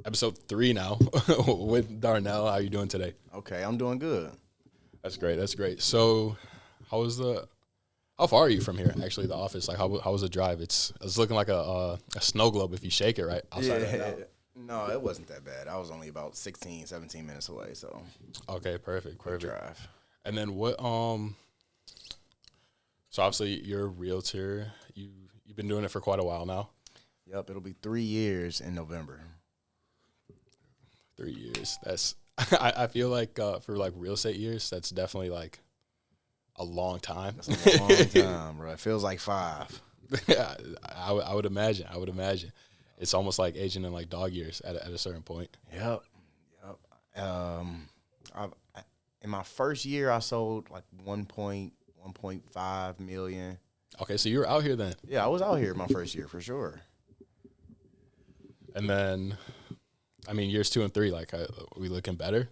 episode 3 now with Darnell. How you doing today? Okay, I'm doing good. That's great. That's great. So, how far are you from here? Actually, the office. Like, how was the drive? It's looking like a snow globe if you shake it right outside. Yeah. Right now. No, it wasn't that bad. I was only about 16, 17 minutes away, so Okay, perfect. quick drive. And then what? So obviously you're a realtor. You've been doing it for quite a while now. Yep, it'll be 3 years in November. 3 years. That's I feel like for like real estate years, that's definitely like a long time. That's a long time, bro. It feels like 5. Yeah, I would imagine. It's almost like aging in like dog years at a certain point. Yep. In my first year, I sold like 1.5 million. Okay, so you were out here then. Yeah, I was out here my first year for sure. And then, I mean, years 2 and 3, like, we looking better?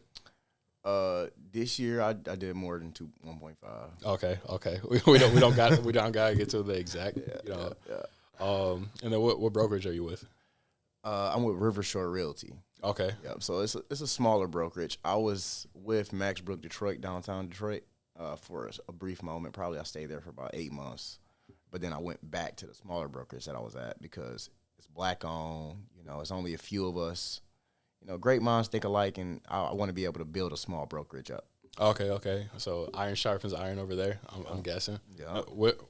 This year I did more than 1.5. Okay. We don't gotta get to the exact. Yeah. And then what brokerage are you with? I'm with Rivershore Realty. Okay. Yep. So it's a smaller brokerage. I was with Maxbrook Detroit, downtown Detroit, for a brief moment. Probably I stayed there for about 8 months, but then I went back to the smaller brokerage that I was at because it's black owned. It's only a few of us. Great minds think alike, and I want to be able to build a small brokerage up. Okay. So iron sharpens iron over there. I'm guessing. Yeah.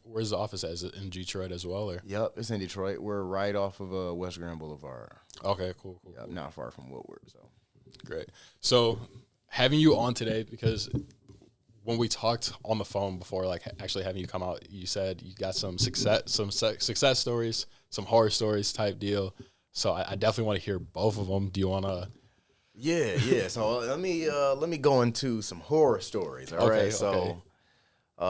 Where's the office at? Is it in Detroit as well, or? Yep, it's in Detroit. We're right off of West Grand Boulevard. Okay, cool. Yep, not far from Woodward. So Great. So having you on today, because when we talked on the phone before, like actually having you come out, you said you got some success stories, some horror stories type deal. So I definitely want to hear both of them. Do you want to? Yeah. So let me go into some horror stories. All right. Okay. So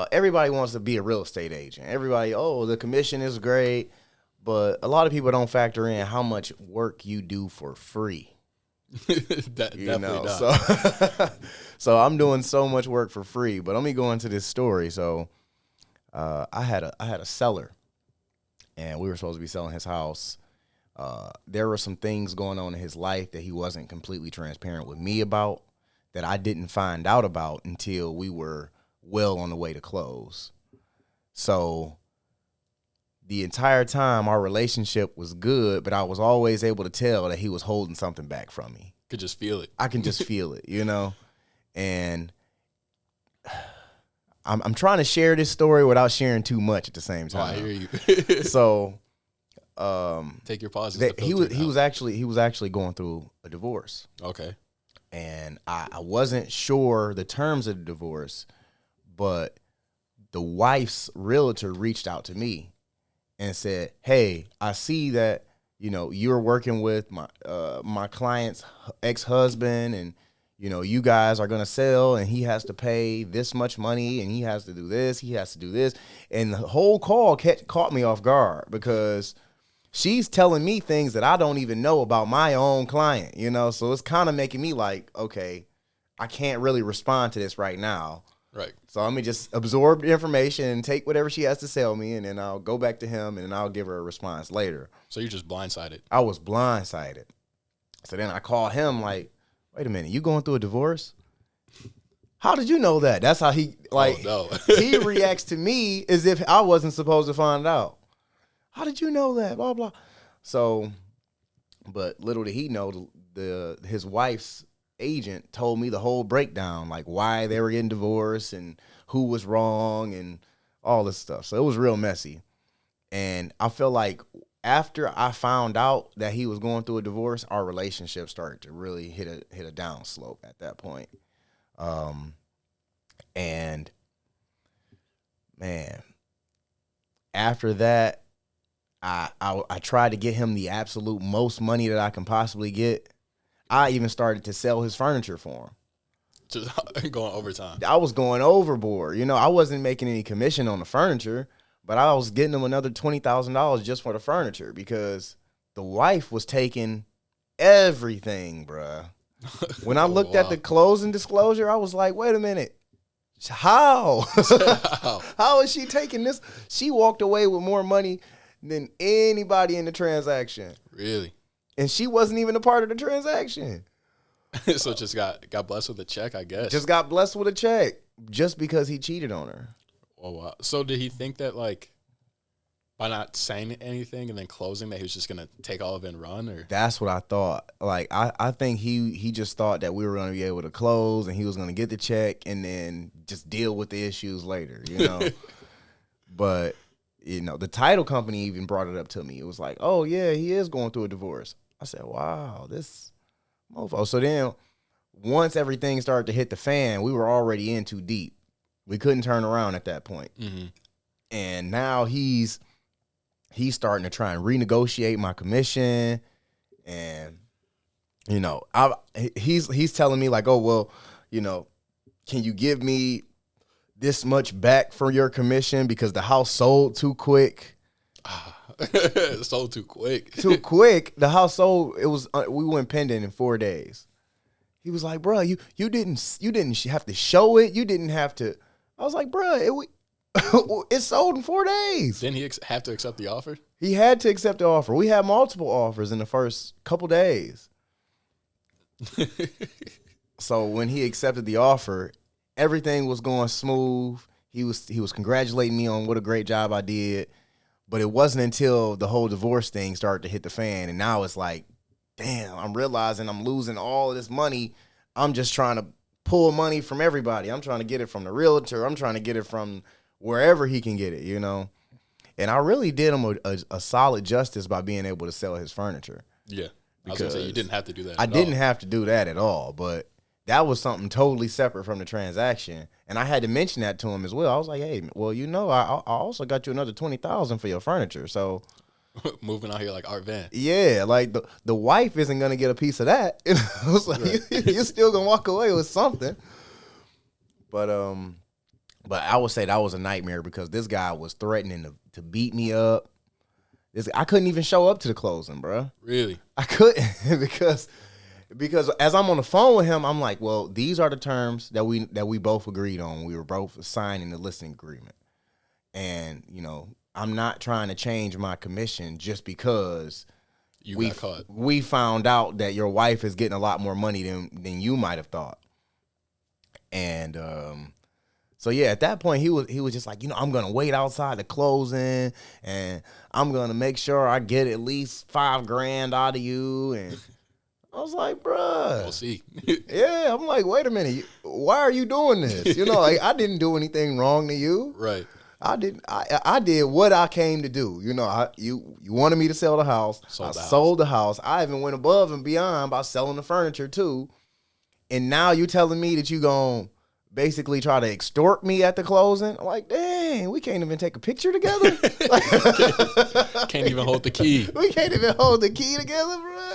everybody wants to be a real estate agent. Everybody, the commission is great, but a lot of people don't factor in how much work you do for free. Definitely not. So I'm doing so much work for free. But let me go into this story. So I had a seller, and we were supposed to be selling his house. There were some things going on in his life that he wasn't completely transparent with me about, that I didn't find out about until we were well on the way to close. So the entire time our relationship was good, but I was always able to tell that he was holding something back from me. Could just feel it. I can just feel it, and I'm trying to share this story without sharing too much at the same time. I hear you. So take your pauses. he was actually going through a divorce. Okay. And I wasn't sure the terms of the divorce, but the wife's realtor reached out to me and said, "Hey, I see that you're working with my client's ex-husband, and you guys are gonna sell, and he has to pay this much money, and he has to do this, and the whole call caught me off guard because she's telling me things that I don't even know about my own client, so it's kind of making me like, okay, I can't really respond to this right now. Right. So let me just absorb the information and take whatever she has to sell me, and then I'll go back to him, and then I'll give her a response later. So you're just blindsided. I was blindsided. So then I called him like, wait a minute, you going through a divorce? How did you know that? That's how he, he reacts to me as if I wasn't supposed to find out. How did you know that? Blah, blah. So, but little did he know, his wife's agent told me the whole breakdown, like why they were getting divorced and who was wrong and all this stuff. So it was real messy. And I feel like after I found out that he was going through a divorce, our relationship started to really hit a down slope at that point. And man, after that, I tried to get him the absolute most money that I can possibly get. I even started to sell his furniture for him. Just going overtime. I was going overboard. I wasn't making any commission on the furniture, but I was getting him another $20,000 just for the furniture because the wife was taking everything, bruh. When I looked at the closing disclosure, I was like, wait a minute. How? How is she taking this? She walked away with more money than anybody in the transaction. Really? and she wasn't even a part of the transaction. So just got blessed with a check, I guess. Just got blessed with a check just because he cheated on her. Oh wow. So did he think that like by not saying anything and then closing that he was just gonna take all of it and run? Or that's what I thought. Like I think he just thought that we were gonna be able to close and he was gonna get the check and then just deal with the issues later, you know. But you know, the title company even brought it up to me. It was like, oh yeah, he is going through a divorce. I said, wow, this mofo. So then once everything started to hit the fan, we were already in too deep. We couldn't turn around at that point. mm-hmm. And now he's starting to try and renegotiate my commission. And, you know, he's telling me like, oh, well, you know, can you give me this much back for your commission because the house sold too quick? Sold too quick. Too quick. The house sold. It was we went pending in 4 days. He was like, bro, you didn't have to show it. You didn't have to. I was like, bro, it sold in 4 days. Didn't he have to accept the offer? He had to accept the offer. We had multiple offers in the first couple days. So when he accepted the offer, everything was going smooth. He was congratulating me on what a great job I did. But it wasn't until the whole divorce thing started to hit the fan, and now it's like, damn, I'm realizing I'm losing all of this money. I'm just trying to pull money from everybody. I'm trying to get it from the realtor. I'm trying to get it from wherever he can get it, you know. And I really did him a solid justice by being able to sell his furniture. Yeah. I was going to say, you didn't have to do that I didn't have to do that at all, but that was something totally separate from the transaction. And I had to mention that to him as well. I was like, hey, well, you know, I also got you another $20,000 for your furniture. So moving out here like Art Van. Yeah, like the wife isn't going to get a piece of that. You know? So right. You're still going to walk away with something. But I would say that was a nightmare because this guy was threatening to beat me up. I couldn't even show up to the closing, bro. Really? I couldn't because as I'm on the phone with him, I'm like, well, these are the terms that we both agreed on. We were both signing the listing agreement. And, you know, I'm not trying to change my commission just because got caught. We found out that your wife is getting a lot more money than you might have thought. And so yeah, at that point he was just like, you know, I'm gonna wait outside the closing and I'm gonna make sure I get at least $5,000 out of you. And I was like, bruh. We'll see. Yeah, I'm like, wait a minute, why are you doing this? You know, like I didn't do anything wrong to you. Right. I did what I came to do. You know, you wanted me to sell the house. Sold the house. I even went above and beyond by selling the furniture too. And now you telling me that you gonna basically try to extort me at the closing? I'm like, dang, we can't even take a picture together. Can't even hold the key. We can't even hold the key together, bro.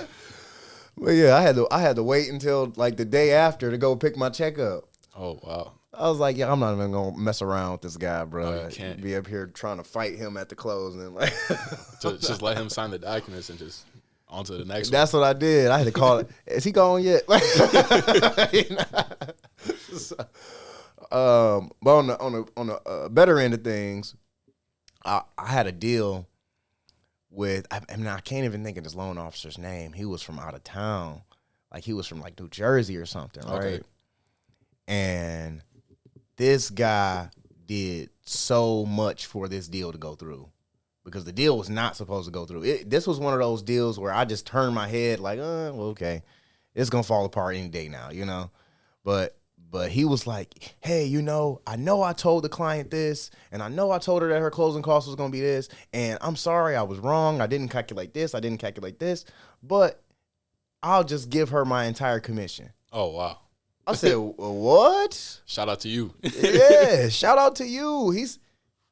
But yeah, I had to wait until like the day after to go pick my check up. Oh wow. I was like, yeah, I'm not even gonna mess around with this guy, bro. No, you can't be up here trying to fight him at the closing. Like, so just let him sign the documents and just on to the next That's what I did. I had to call it. Is he gone yet? But on the better end of things, I had a deal with. I can't even think of this loan officer's name. He was from out of town, like he was from like New Jersey or something, right? Okay. And this guy did so much for this deal to go through. Because the deal was not supposed to go through. This was one of those deals where I just turned my head like, well, okay, it's gonna fall apart any day now, you know. But he was like, hey, you know I told the client this, and I know I told her that her closing cost was gonna be this, and I'm sorry, I was wrong. I didn't calculate this, but I'll just give her my entire commission. Oh wow. I said, what? Shout out to you. Yeah, shout out to you.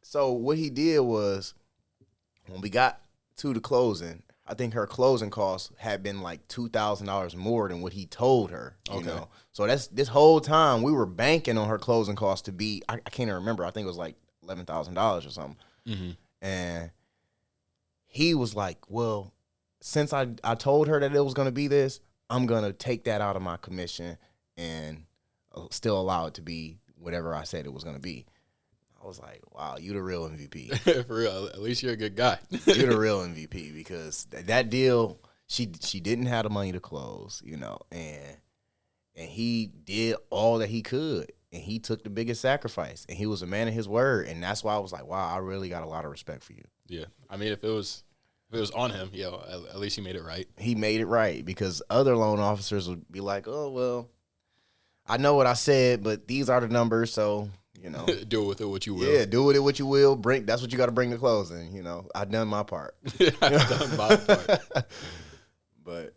So what he did was, when we got to the closing, I think her closing costs had been like $2,000 more than what he told her. You know? So this whole time we were banking on her closing costs to be, I can't even remember. I think it was like $11,000 or something. Mm-hmm. And he was like, well, since I told her that it was going to be this, I'm going to take that out of my commission and still allow it to be whatever I said it was going to be. I was like, wow, you the real MVP. For real. At least you're a good guy. You're the real MVP because that deal she didn't have the money to close, and he did all that he could, and he took the biggest sacrifice, and he was a man of his word, and that's why I was like, wow, I really got a lot of respect for you. Yeah, I mean, if it was on him, at least he made it right. He made it right, because other loan officers would be like, oh, well, I know what I said, but these are the numbers, so, do with it what you will. Yeah, do with it what you will. That's what you got to bring to closing. I've done my part. I've done my part. But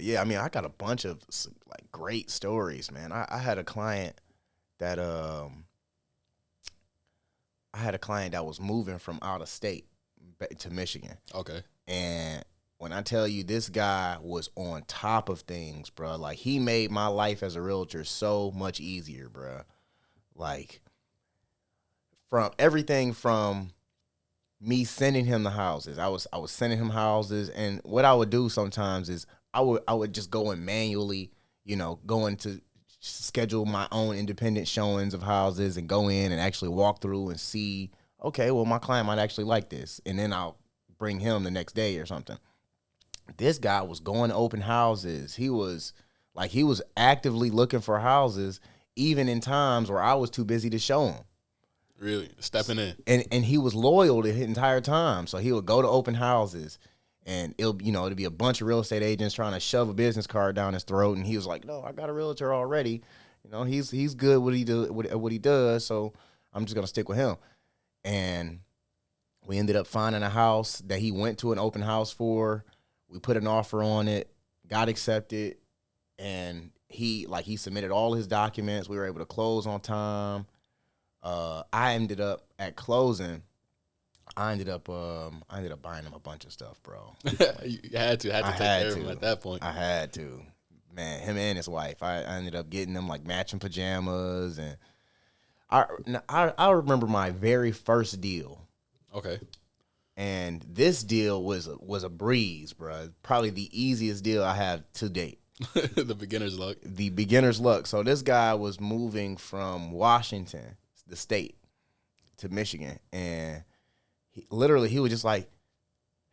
yeah, I mean, I got a bunch of like great stories, man. I had a client that was moving from out of state to Michigan. Okay. And when I tell you, this guy was on top of things, bro. Like, he made my life as a realtor so much easier, bro. Like, from everything from me sending him the houses. I was sending him houses, and what I would do sometimes is I would just go and manually, go into schedule my own independent showings of houses and go in and actually walk through and see, okay, well, my client might actually like this, and then I'll bring him the next day or something. This guy was going to open houses. He was actively looking for houses, even in times where I was too busy to show him. Really stepping in. And he was loyal the entire time. So he would go to open houses, and it'd be a bunch of real estate agents trying to shove a business card down his throat. And he was like, no, I got a realtor already. He's good what he does. So I'm just going to stick with him. And we ended up finding a house that he went to an open house for. We put an offer on it, got accepted, and he submitted all his documents. We were able to close on time. I ended up at closing. I ended up buying him a bunch of stuff, bro. You had to take care of him at that point. I had to, man. Him and his wife. I ended up getting them like matching pajamas, and I remember my very first deal. Okay. And this deal was a breeze, bro. Probably the easiest deal I have to date. The beginner's luck. The beginner's luck. So this guy was moving from Washington, the state, to Michigan, and he was just like,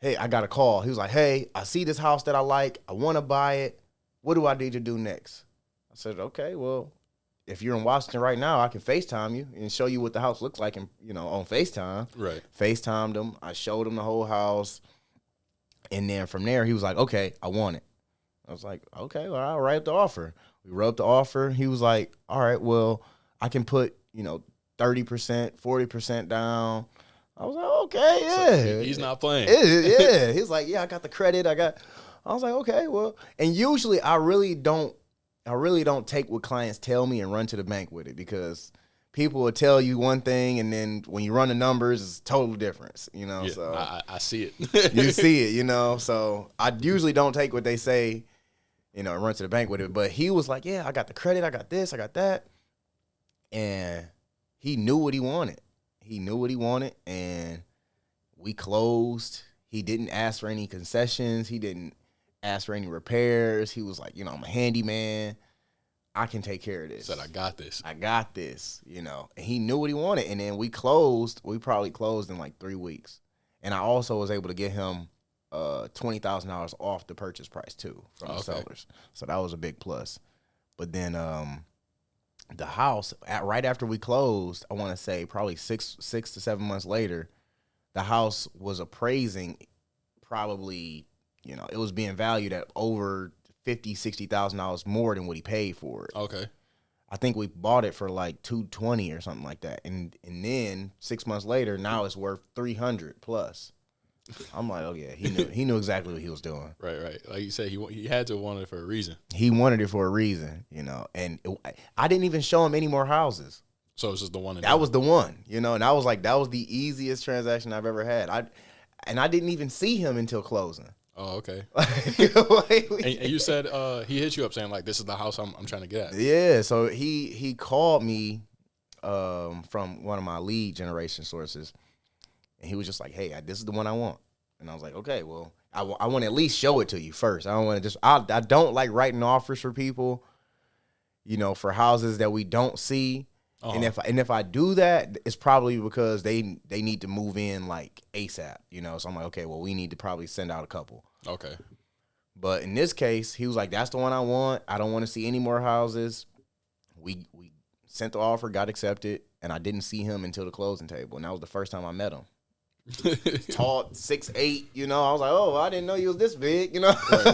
hey, I got a call. He was like, hey, I see this house that I like. I want to buy it. What do I need to do next? I said, okay, well, if you're in Washington right now, I can FaceTime you and show you what the house looks like, on FaceTime. Right. FaceTimed him. I showed him the whole house. And then from there, he was like, okay, I want it. I was like, okay, well, I'll write up the offer. We wrote up the offer. He was like, all right, well, I can put, 30%, 40% down. I was like, okay, yeah. So he's not playing. Yeah. He's like, yeah, I got the credit. I was like, okay, well. And usually I really don't take what clients tell me and run to the bank with it, because people will tell you one thing, and then when you run the numbers, it's a total difference, Yeah, so I see it. You see it, so I usually don't take what they say, and run to the bank with it. But he was like, yeah, I got the credit, I got this, I got that. And he knew what he wanted. And we closed. He didn't ask for any concessions. He didn't ask for any repairs. He was like, I'm a handyman. I can take care of this. Said, I got this. And he knew what he wanted. And then we closed. We probably closed in like 3 weeks. And I also was able to get him $20,000 off the purchase price too from the sellers. So that was a big plus. But then the house, right after we closed, I want to say probably six to 7 months later, the house was appraising probably, it was being valued at over $50,000-$60,000 more than what he paid for it. Okay. I think we bought it for like $220 or something like that. And then 6 months later, now it's worth $300 plus. I'm like, oh yeah, he knew exactly what he was doing. Right. Like you said, he had to want it for a reason. He wanted it for a reason, and I didn't even show him any more houses. So it's just the one. That was the one, and I was like, that was the easiest transaction I've ever had. I didn't even see him until closing. Oh, okay. And you said he hit you up saying like, this is the house I'm trying to get at. Yeah, so he called me from one of my lead generation sources, and he was just like, hey, this is the one I want. And I was like, okay, well, I want to at least show it to you first. I don't want to just, I don't like writing offers for people, for houses that we don't see. Uh-huh. And if I do that, it's probably because they need to move in like ASAP, So I'm like, okay, well, we need to probably send out a couple. Okay. But in this case, he was like, that's the one I want. I don't want to see any more houses. We sent the offer, got accepted, and I didn't see him until the closing table. And that was the first time I met him. Tall, 6'8", you know. I was like, oh, I didn't know you was this big, you know. Right.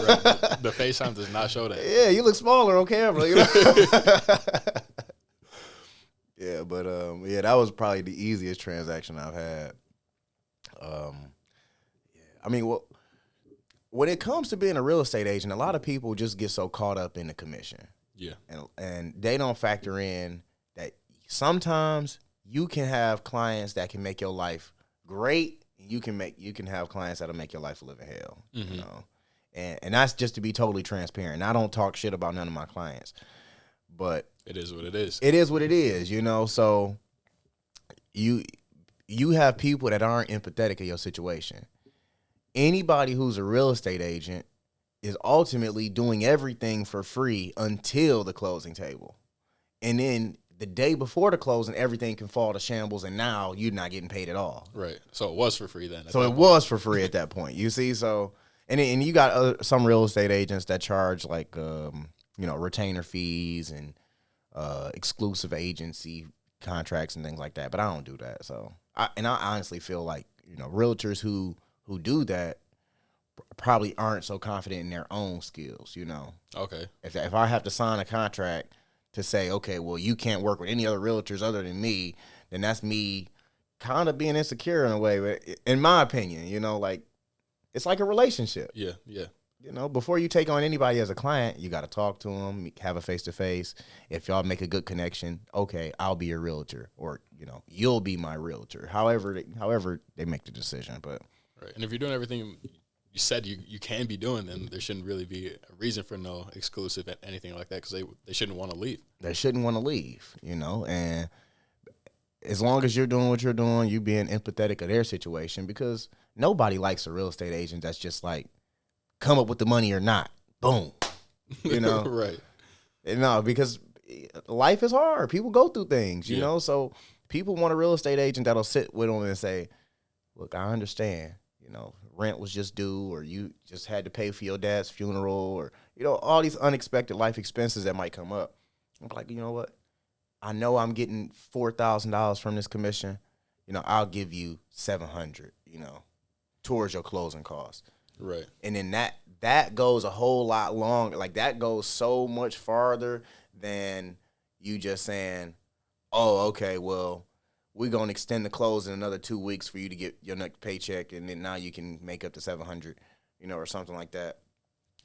The FaceTime does not show that. Yeah, you look smaller on camera, you know. Yeah, but yeah, that was probably the easiest transaction I've had. Yeah, I mean, well, when it comes to being a real estate agent, a lot of people just get so caught up in the commission. Yeah, and they don't factor in that sometimes you can have clients that can make your life great. You can have clients that'll make your life a living hell. You know, and that's just to be totally transparent. I don't talk shit about none of my clients, but it is what it is. It is what it is, you know. So you have people that aren't empathetic of your situation. Anybody who's a real estate agent is ultimately doing everything for free until the closing table. And then the day before the closing, everything can fall to shambles, and now you're not getting paid at all. Right. So it was for free then. So it was for free at that point. You see? So, and you got some real estate agents that charge like, retainer fees and exclusive agency contracts and things like that. But I don't do that. So, I honestly feel like, realtors who do that probably aren't so confident in their own skills, you know. Okay. If I have to sign a contract to say, okay, well, you can't work with any other realtors other than me, then that's me kind of being insecure in a way. But in my opinion, like, it's like a relationship. Yeah. Before you take on anybody as a client, you got to talk to them, have a face-to-face. If y'all make a good connection, okay, I'll be your realtor, or, you'll be my realtor. However they make the decision. But right. And if you're doing everything you said you can be doing, then there shouldn't really be a reason for no exclusive anything like that, because they shouldn't want to leave. They shouldn't want to leave, and as long as you're doing what you're doing, you being empathetic of their situation, because nobody likes a real estate agent that's just like, come up with the money or not. Boom. Right. No, because life is hard. People go through things, you know, so people want a real estate agent that'll sit with them and say, look, I understand. Rent was just due, or you just had to pay for your dad's funeral, or, all these unexpected life expenses that might come up. I'm like, you know what? I know I'm getting $4,000 from this commission. I'll give you $700, towards your closing costs. Right. And then that goes a whole lot longer. Like, that goes so much farther than you just saying, oh, okay, well, we're going to extend the close in another 2 weeks for you to get your next paycheck, and then now you can make up to $700, or something like that.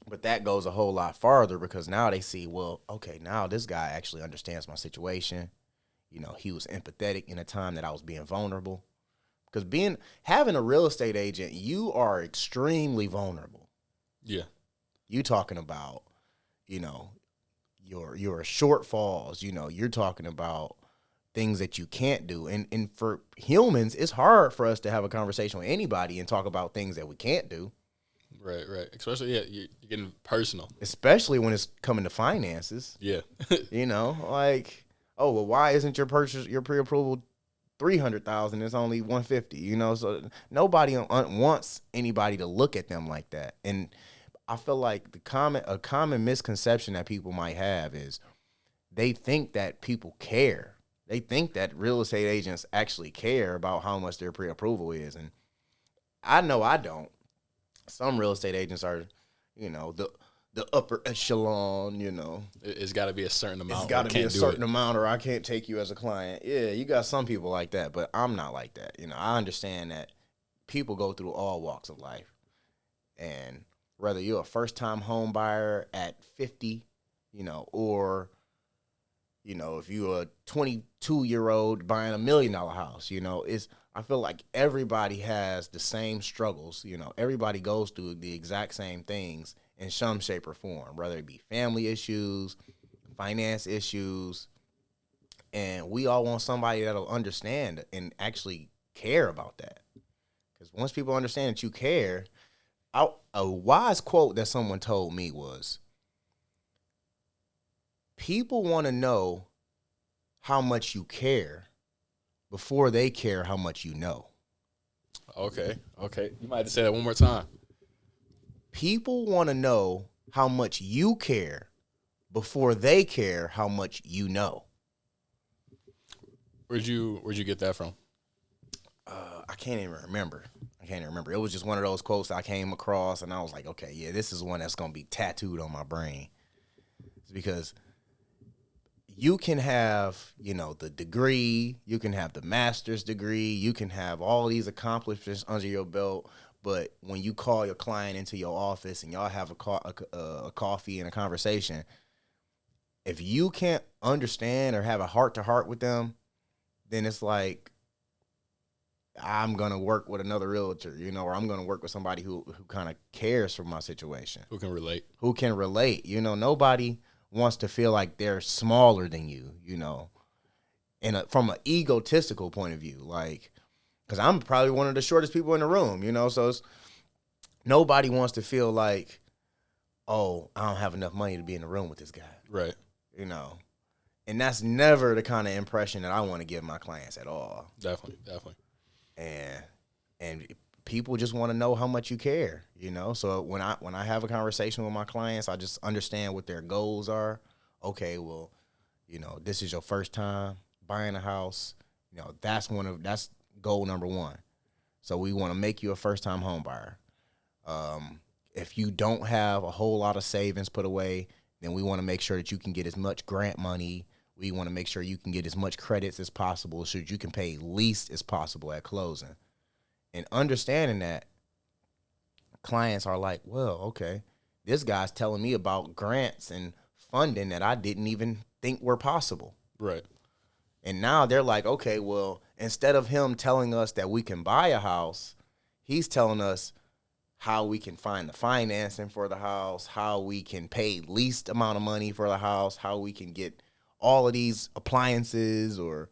But that goes a whole lot farther, because now they see, well, okay, now this guy actually understands my situation. He was empathetic in a time that I was being vulnerable. Because having a real estate agent, you are extremely vulnerable. Yeah. You talking about, your shortfalls, you're talking about things that you can't do. And for humans, it's hard for us to have a conversation with anybody and talk about things that we can't do. Right. Especially, you're getting personal. Especially when it's coming to finances. Yeah. Like, oh, well, why isn't your pre-approval $300,000? It's only $150,000. So nobody wants anybody to look at them like that. And I feel like a common misconception that people might have is they think that people care. They think that real estate agents actually care about how much their pre-approval is. And I know I don't. Some real estate agents are, the upper echelon, It's got to be a certain amount. It's got to be a certain amount, or I can't take you as a client. Yeah, you got some people like that, but I'm not like that. I understand that people go through all walks of life. And whether you're a first-time home buyer at 50, or if you're a 22-year-old buying $1 million house, I feel like everybody has the same struggles. Everybody goes through the exact same things in some shape or form, whether it be family issues, finance issues, and we all want somebody that'll understand and actually care about that. Because once people understand that you care, a wise quote that someone told me was, people want to know how much you care before they care how much you know. Okay. You might have to say that one more time. People want to know how much you care before they care how much you know. Where'd you get that from? I can't even remember. It was just one of those quotes I came across, and I was like, okay, yeah, this is one that's going to be tattooed on my brain. It's because you can have, the degree, you can have the master's degree, you can have all these accomplishments under your belt, but when you call your client into your office and y'all have a coffee and a conversation, if you can't understand or have a heart-to-heart with them, then it's like, I'm going to work with another realtor, or I'm going to work with somebody who kind of cares for my situation. Who can relate. Nobody wants to feel like they're smaller than you, from an egotistical point of view. Like, because I'm probably one of the shortest people in the room, so nobody wants to feel like, oh, I don't have enough money to be in the room with this guy. Right. And that's never the kind of impression that I want to give my clients at all. Definitely. And people just want to know how much you care, So when I have a conversation with my clients, I just understand what their goals are. Okay, well, this is your first time buying a house. That's goal number one. So we want to make you a first time home buyer. If you don't have a whole lot of savings put away, then we want to make sure that you can get as much grant money. We want to make sure you can get as much credits as possible so you can pay least as possible at closing. And understanding that, clients are like, well, okay, this guy's telling me about grants and funding that I didn't even think were possible. Right. And now they're like, okay, well, instead of him telling us that we can buy a house, he's telling us how we can find the financing for the house, how we can pay least amount of money for the house, how we can get all of these appliances, or,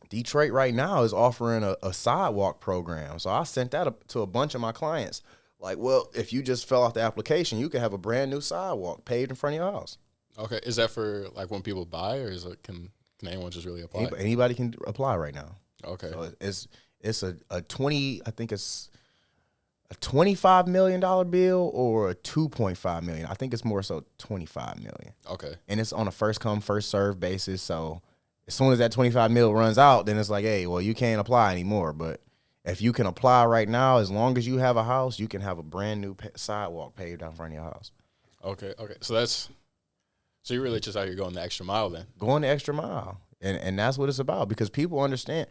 Detroit right now is offering a sidewalk program. So I sent that to a bunch of my clients. Like, well, if you just fill out the application, you can have a brand new sidewalk paved in front of your house. Okay. Is that for like when people buy, or can anyone just really apply? Anybody can apply right now. Okay. So it's a $25 million bill or a $2.5 million. I think it's more so $25 million. Okay. And it's on a first come, first serve basis. So as soon as that $25 million runs out, then it's like, hey, well, you can't apply anymore. But if you can apply right now, as long as you have a house, you can have a brand new sidewalk paved down front of your house. Okay. So you're really just out here going the extra mile then? Going the extra mile. And that's what it's about, because people understand.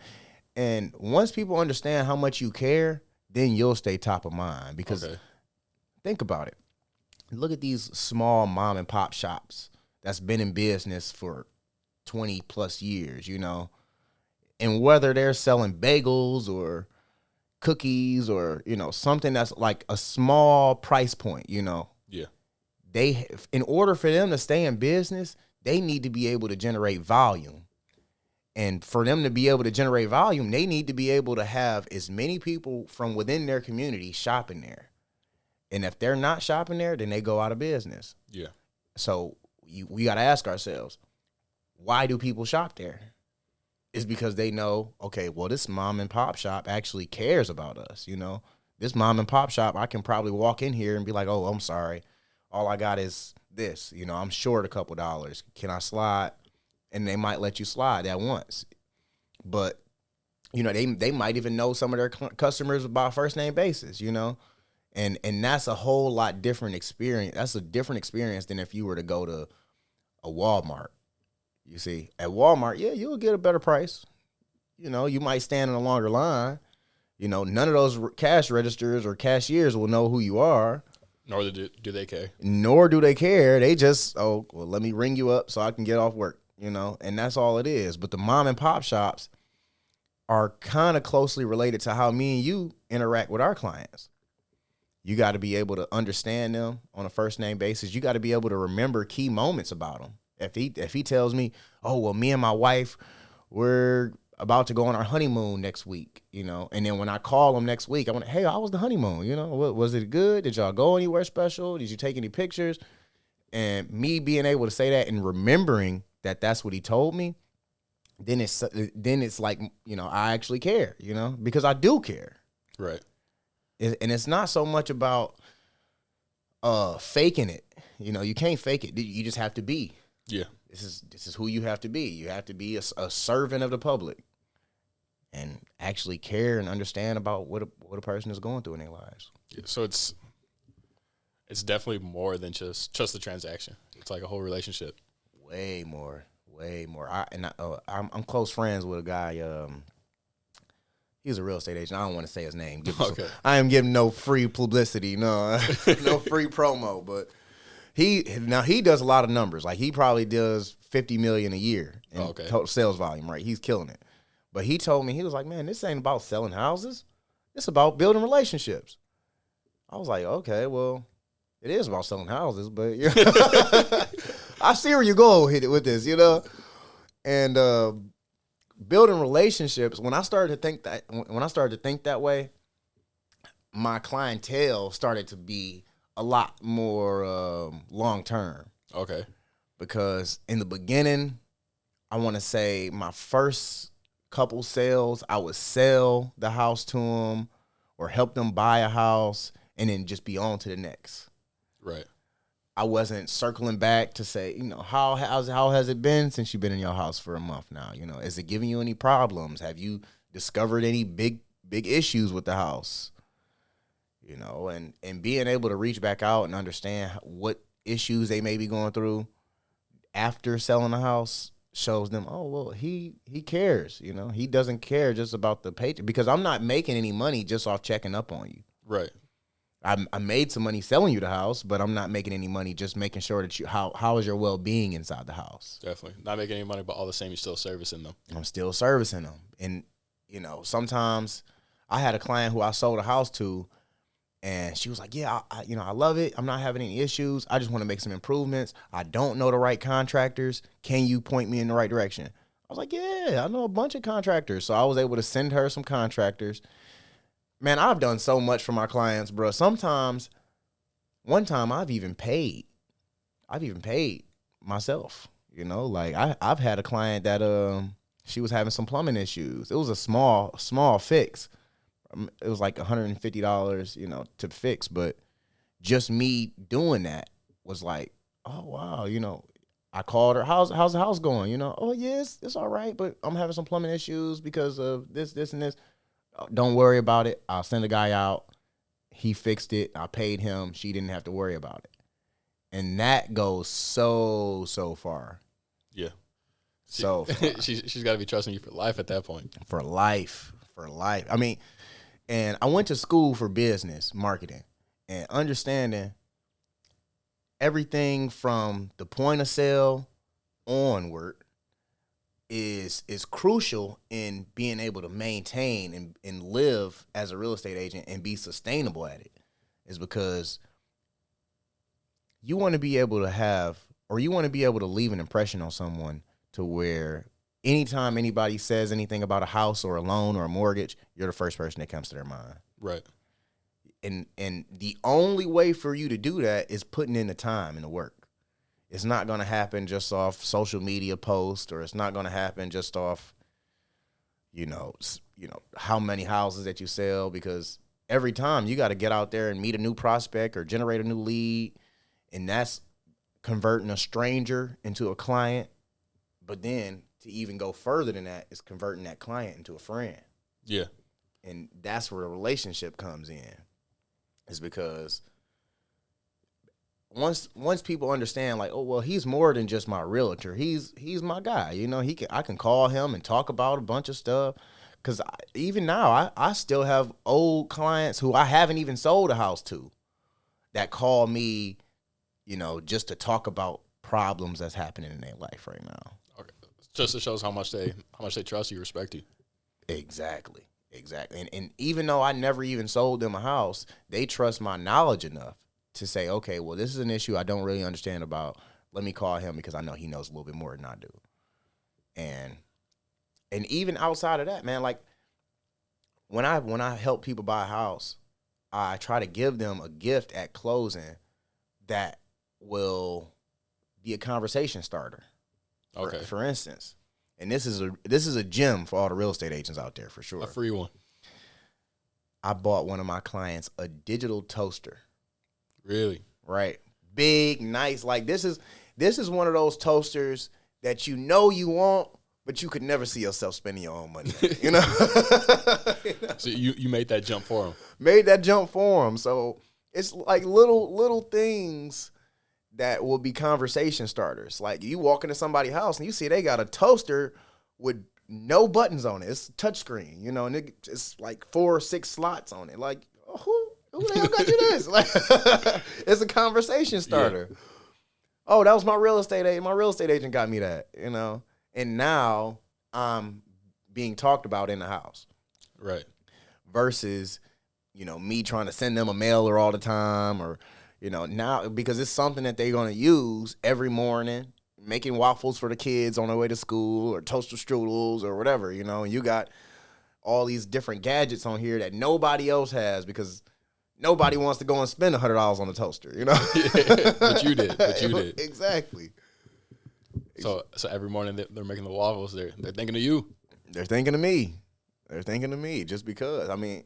And once people understand how much you care, then you'll stay top of mind. Because Think about it. Look at these small mom and pop shops that's been in business for 20 plus years, and whether they're selling bagels or cookies or, something that's like a small price point, Yeah. In order for them to stay in business, they need to be able to generate volume. And for them to be able to generate volume, they need to be able to have as many people from within their community shopping there. And if they're not shopping there, then they go out of business. Yeah. So we got to ask ourselves, why do people shop there? It's because they know, okay, well, this mom and pop shop actually cares about us. This mom and pop shop, I can probably walk in here and be like, oh, I'm sorry. All I got is this, I'm short a couple dollars. Can I slide? And they might let you slide at once. But, they might even know some of their customers by first name basis, and that's a whole lot different experience. That's a different experience than if you were to go to a Walmart. You see, at Walmart, yeah, you'll get a better price. You might stand in a longer line. None of those cash registers or cashiers will know who you are. Nor do they care. Nor do they care. They just, let me ring you up so I can get off work, and that's all it is. But the mom and pop shops are kind of closely related to how me and you interact with our clients. You got to be able to understand them on a first name basis. You got to be able to remember key moments about them. If he tells me, oh, well, me and my wife, we're about to go on our honeymoon next week, and then when I call him next week, I want, hey, how was the honeymoon? Was it good? Did y'all go anywhere special? Did you take any pictures? And me being able to say that and remembering that that's what he told me, then it's like, I actually care, because I do care. Right. And it's not so much about faking it. You know, you can't fake it. You just have to be. Yeah. This is who you have to be. You have to be a servant of the public and actually care and understand about what a person is going through in their lives. Yeah, so it's definitely more than just the transaction. It's like a whole relationship. Way more. I'm close friends with a guy. He's a real estate agent. I don't want to say his name. I am giving no free publicity, no free promo. But he does a lot of numbers. Like he probably does $50 million a year in total sales volume. Right, he's killing it. But he told me, he was like, man, this ain't about selling houses. It's about building relationships. I was like, okay, well, it is about selling houses, but yeah. I see where you go with this, you know. And building relationships. When I started to think that way, my clientele started to be a lot more long term. Okay. Because in the beginning, I want to say my first couple sales, I would sell the house to them or help them buy a house and then just be on to the next. Right. I wasn't circling back to say, you know, how has it been since you've been in your house for a month now? You know, is it giving you any problems? Have you discovered any big issues with the house? You know, and being able to reach back out and understand what issues they may be going through after selling the house shows them, oh, well, he cares. You know, he doesn't care just about the paycheck, because I'm not making any money just off checking up on you. Right. I made some money selling you the house, but I'm not making any money just making sure that how is your well-being inside the house. Definitely. Not making any money, but all the same, you're still servicing them. I'm still servicing them. And, you know, sometimes I had a client who I sold a house to, and she was like, yeah, I love it. I'm not having any issues. I just want to make some improvements. I don't know the right contractors. Can you point me in the right direction? I was like, yeah, I know a bunch of contractors. So I was able to send her some contractors. Man, I've done so much for my clients, bro. Sometimes, one time I've even paid myself. You know, like I've had a client that she was having some plumbing issues. It was a small fix. It was like $150, you know, to fix. But just me doing that was like, oh wow, you know. I called her. How's the house going? You know, oh yes, it's all right, but I'm having some plumbing issues because of this, and this. Don't worry about it. I'll send a guy out. He fixed it. I paid him. She didn't have to worry about it. And that goes so far. Yeah. So far. She's got to be trusting you for life at that point. For life. I mean, and I went to school for business marketing and understanding everything from the point of sale onward is crucial in being able to maintain and live as a real estate agent and be sustainable at it. Is because you want to be able to have, or you want to be able to leave an impression on someone to where anytime anybody says anything about a house or a loan or a mortgage, you're the first person that comes to their mind. Right. And the only way for you to do that is putting in the time and the work. It's not going to happen just off social media posts, or it's not going to happen just off, you know, how many houses that you sell, because every time you got to get out there and meet a new prospect or generate a new lead, and that's converting a stranger into a client. But then to even go further than that is converting that client into a friend. Yeah. And that's where the relationship comes in, is because once people understand, like, oh, well, he's more than just my realtor. He's my guy. You know, I can call him and talk about a bunch of stuff. Because even now, I still have old clients who I haven't even sold a house to that call me, you know, just to talk about problems that's happening in their life right now. Okay. Just to show how much they trust you, respect you. Exactly. And even though I never even sold them a house, they trust my knowledge enough to say, okay, well, this is an issue I don't really understand about. Let me call him because I know he knows a little bit more than I do. And even outside of that, man, like when I help people buy a house, I try to give them a gift at closing that will be a conversation starter. Okay. For instance, and this is a gem for all the real estate agents out there, for sure. A free one. I bought one of my clients a digital toaster. Really? Right. Big, nice. Like this is one of those toasters that you know you want, but you could never see yourself spending your own money on, you know? So you made that jump for him. Made that jump for him. So it's like little things that will be conversation starters. Like you walk into somebody's house and you see they got a toaster with no buttons on it. It's touchscreen, you know, and it's like 4 or 6 slots on it. Like, who the hell got you this? Like, it's a conversation starter. Yeah. Oh, that was my real estate agent. My real estate agent got me that, you know. And now I'm being talked about in the house. Right. Versus, you know, me trying to send them a mailer all the time, or, you know, now because it's something that they're going to use every morning, making waffles for the kids on their way to school, or toaster strudels or whatever, you know. And you got all these different gadgets on here that nobody else has because nobody wants to go and spend $100 on a toaster, you know. Yeah, but you did. Exactly. So every morning they're making the waffles. They're thinking of you. They're thinking of me. They're thinking of me just because. I mean,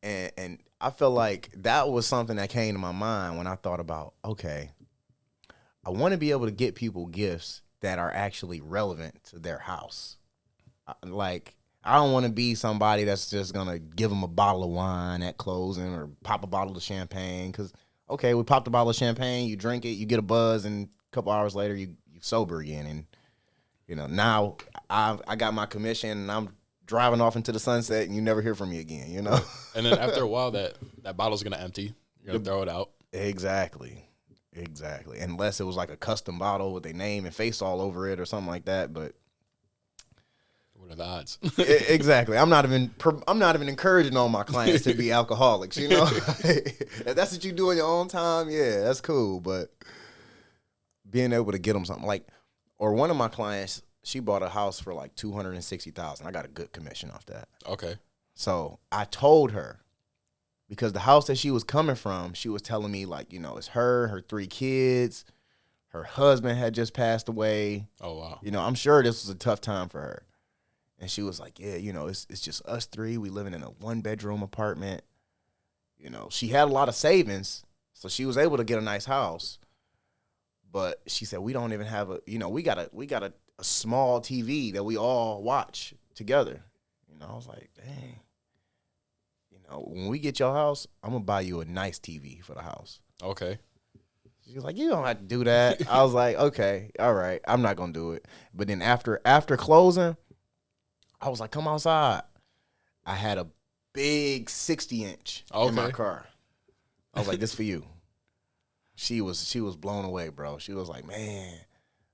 and I feel like that was something that came to my mind when I thought about, okay, I want to be able to get people gifts that are actually relevant to their house. Like, I don't want to be somebody that's just going to give them a bottle of wine at closing or pop a bottle of champagne. Because, okay, we popped a bottle of champagne, you drink it, you get a buzz, and a couple hours later, you sober again. And, you know, now I got my commission, and I'm driving off into the sunset, and you never hear from me again, you know? And then after a while, that bottle's going to empty. You're going to throw it out. Exactly. Unless it was like a custom bottle with their name and face all over it or something like that, but what are the odds? Exactly. I'm not even encouraging all my clients to be alcoholics, you know? If that's what you do in your own time, yeah, that's cool. But being able to get them something like, or one of my clients, she bought a house for like $260,000. I got a good commission off that. Okay. So I told her, because the house that she was coming from, she was telling me, like, you know, it's her 3 kids, her husband had just passed away. Oh, wow. You know, I'm sure this was a tough time for her. And she was like, yeah, you know, it's just us 3. We living in a 1-bedroom apartment. You know, she had a lot of savings, so she was able to get a nice house. But she said, we don't even have we got a small TV that we all watch together. You know, I was like, dang. You know, when we get your house, I'm going to buy you a nice TV for the house. Okay. She was like, you don't have to do that. I was like, okay, all right, I'm not going to do it. But then after closing, I was like, come outside. I had a big 60-inch in my car. I was like, this for you. She was blown away, bro. She was like, man,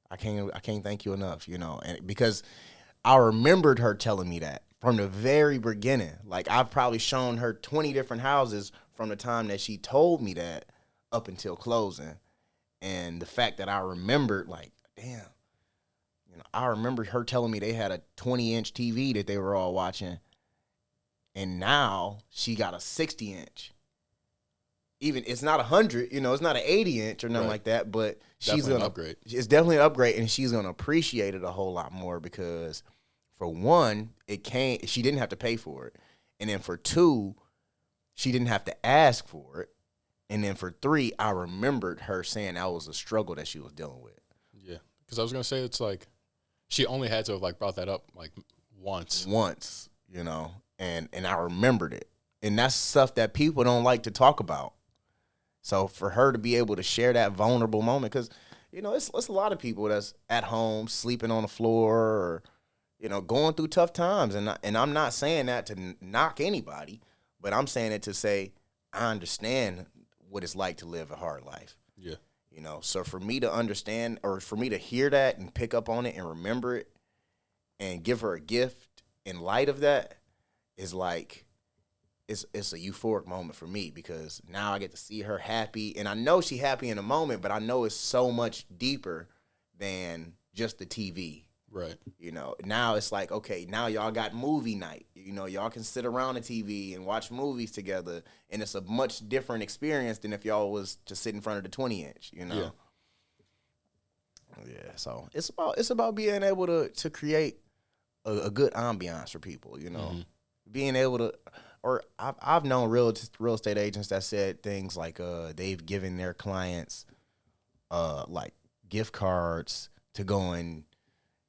I can't thank you enough, you know. And because I remembered her telling me that from the very beginning. Like, I've probably shown her 20 different houses from the time that she told me that up until closing. And the fact that I remembered, like, damn, you know, I remember her telling me they had a 20-inch TV that they were all watching. And now she got a 60-inch. Even it's not 100, you know, it's not an 80-inch or nothing like that, but she's gonna upgrade. It's definitely an upgrade, and she's gonna appreciate it a whole lot more because, for one, she didn't have to pay for it, and then for 2, she didn't have to ask for it, and then for 3, I remembered her saying that was a struggle that she was dealing with. Yeah, because I was gonna say it's like she only had to have like brought that up like once, you know, and I remembered it, and that's stuff that people don't like to talk about. So for her to be able to share that vulnerable moment, because, you know, it's a lot of people that's at home sleeping on the floor or, you know, going through tough times. And I'm not saying that to knock anybody, but I'm saying it to say I understand what it's like to live a hard life. Yeah. You know, so for me to understand, or for me to hear that and pick up on it and remember it and give her a gift in light of that is like, it's a euphoric moment for me, because now I get to see her happy, and I know she's happy in the moment, but I know it's so much deeper than just the TV. Right. You know, now it's like, okay, now y'all got movie night. You know, y'all can sit around the TV and watch movies together, and it's a much different experience than if y'all was to sit in front of the 20-inch, you know? Yeah, so it's about being able to create a good ambiance for people, you know? Mm-hmm. Being able to I've known real estate agents that said things like they've given their clients like gift cards to go and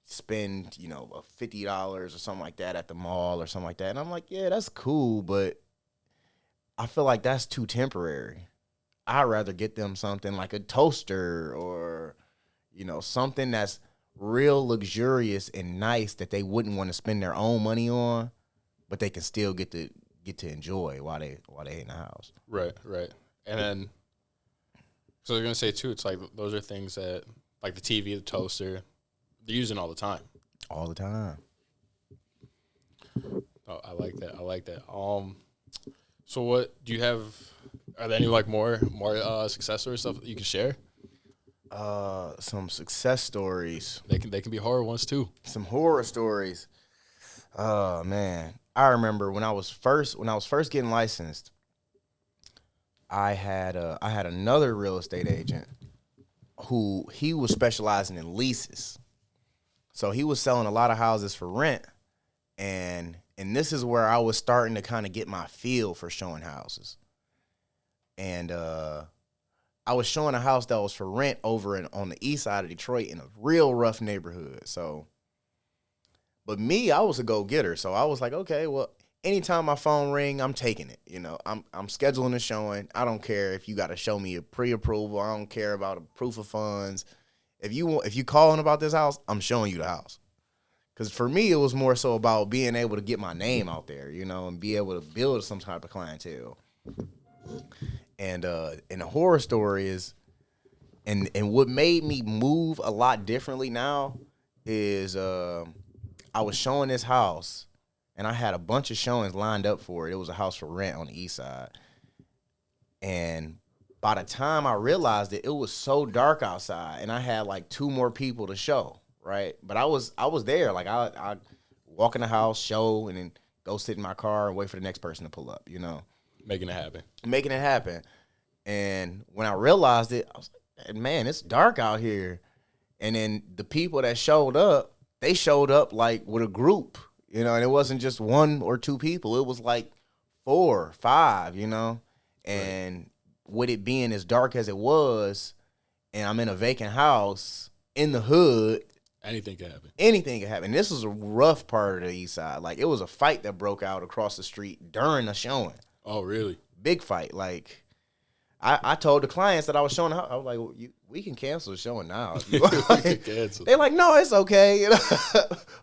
spend, you know, $50 or something like that at the mall or something like that. And I'm like, yeah, that's cool, but I feel like that's too temporary. I'd rather get them something like a toaster or, you know, something that's real luxurious and nice that they wouldn't want to spend their own money on, but they can still get to enjoy while they in the house. Right. And then, so they're gonna say too, it's like those are things that, like the TV, the toaster, they're using all the time. All the time. Oh, I like that. So what do you have? Are there any like more success story stuff that you can share? Some success stories. They can be horror ones too. Some horror stories. Oh man, I remember when I was first getting licensed. I had another real estate agent who he was specializing in leases. So he was selling a lot of houses for rent, and this is where I was starting to kind of get my feel for showing houses. And I was showing a house that was for rent over on the east side of Detroit in a real rough neighborhood. So, but me, I was a go-getter. So I was like, okay, well, anytime my phone ring, I'm taking it. You know, I'm scheduling a showing. I don't care if you got to show me a pre-approval. I don't care about a proof of funds. If you calling about this house, I'm showing you the house. Because for me, it was more so about being able to get my name out there, you know, and be able to build some type of clientele. And the horror story is, and what made me move a lot differently now is I was showing this house, and I had a bunch of showings lined up for it. It was a house for rent on the east side. And by the time I realized it was so dark outside, and I had like 2 more people to show, right? But I was there. Like I walk in the house, show, and then go sit in my car and wait for the next person to pull up, you know? Making it happen. And when I realized it, I was like, man, it's dark out here. And then the people that showed up, they showed up like with a group, you know, and it wasn't just 1 or 2 people. It was like 4, 5, you know? And with it being as dark as it was, and I'm in a vacant house in the hood, anything can happen. And this was a rough part of the east side. Like, it was a fight that broke out across the street during the showing. Oh, really? Big fight. Like, I told the clients that I was showing the house, I was like, well, we can cancel the showing now. They're like, no, it's okay. You know?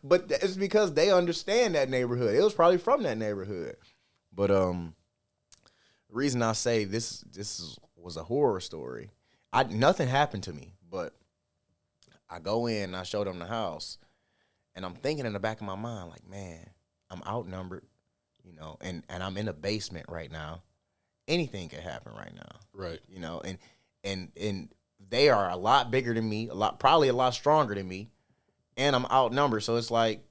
But it's because they understand that neighborhood. It was probably from that neighborhood. But the reason I say this was a horror story. Nothing happened to me, but I go in and I show them the house, and I'm thinking in the back of my mind, like, man, I'm outnumbered, you know, and I'm in a basement right now. Anything could happen right now. Right. You know, and they are a lot bigger than me, probably a lot stronger than me, and I'm outnumbered. So it's like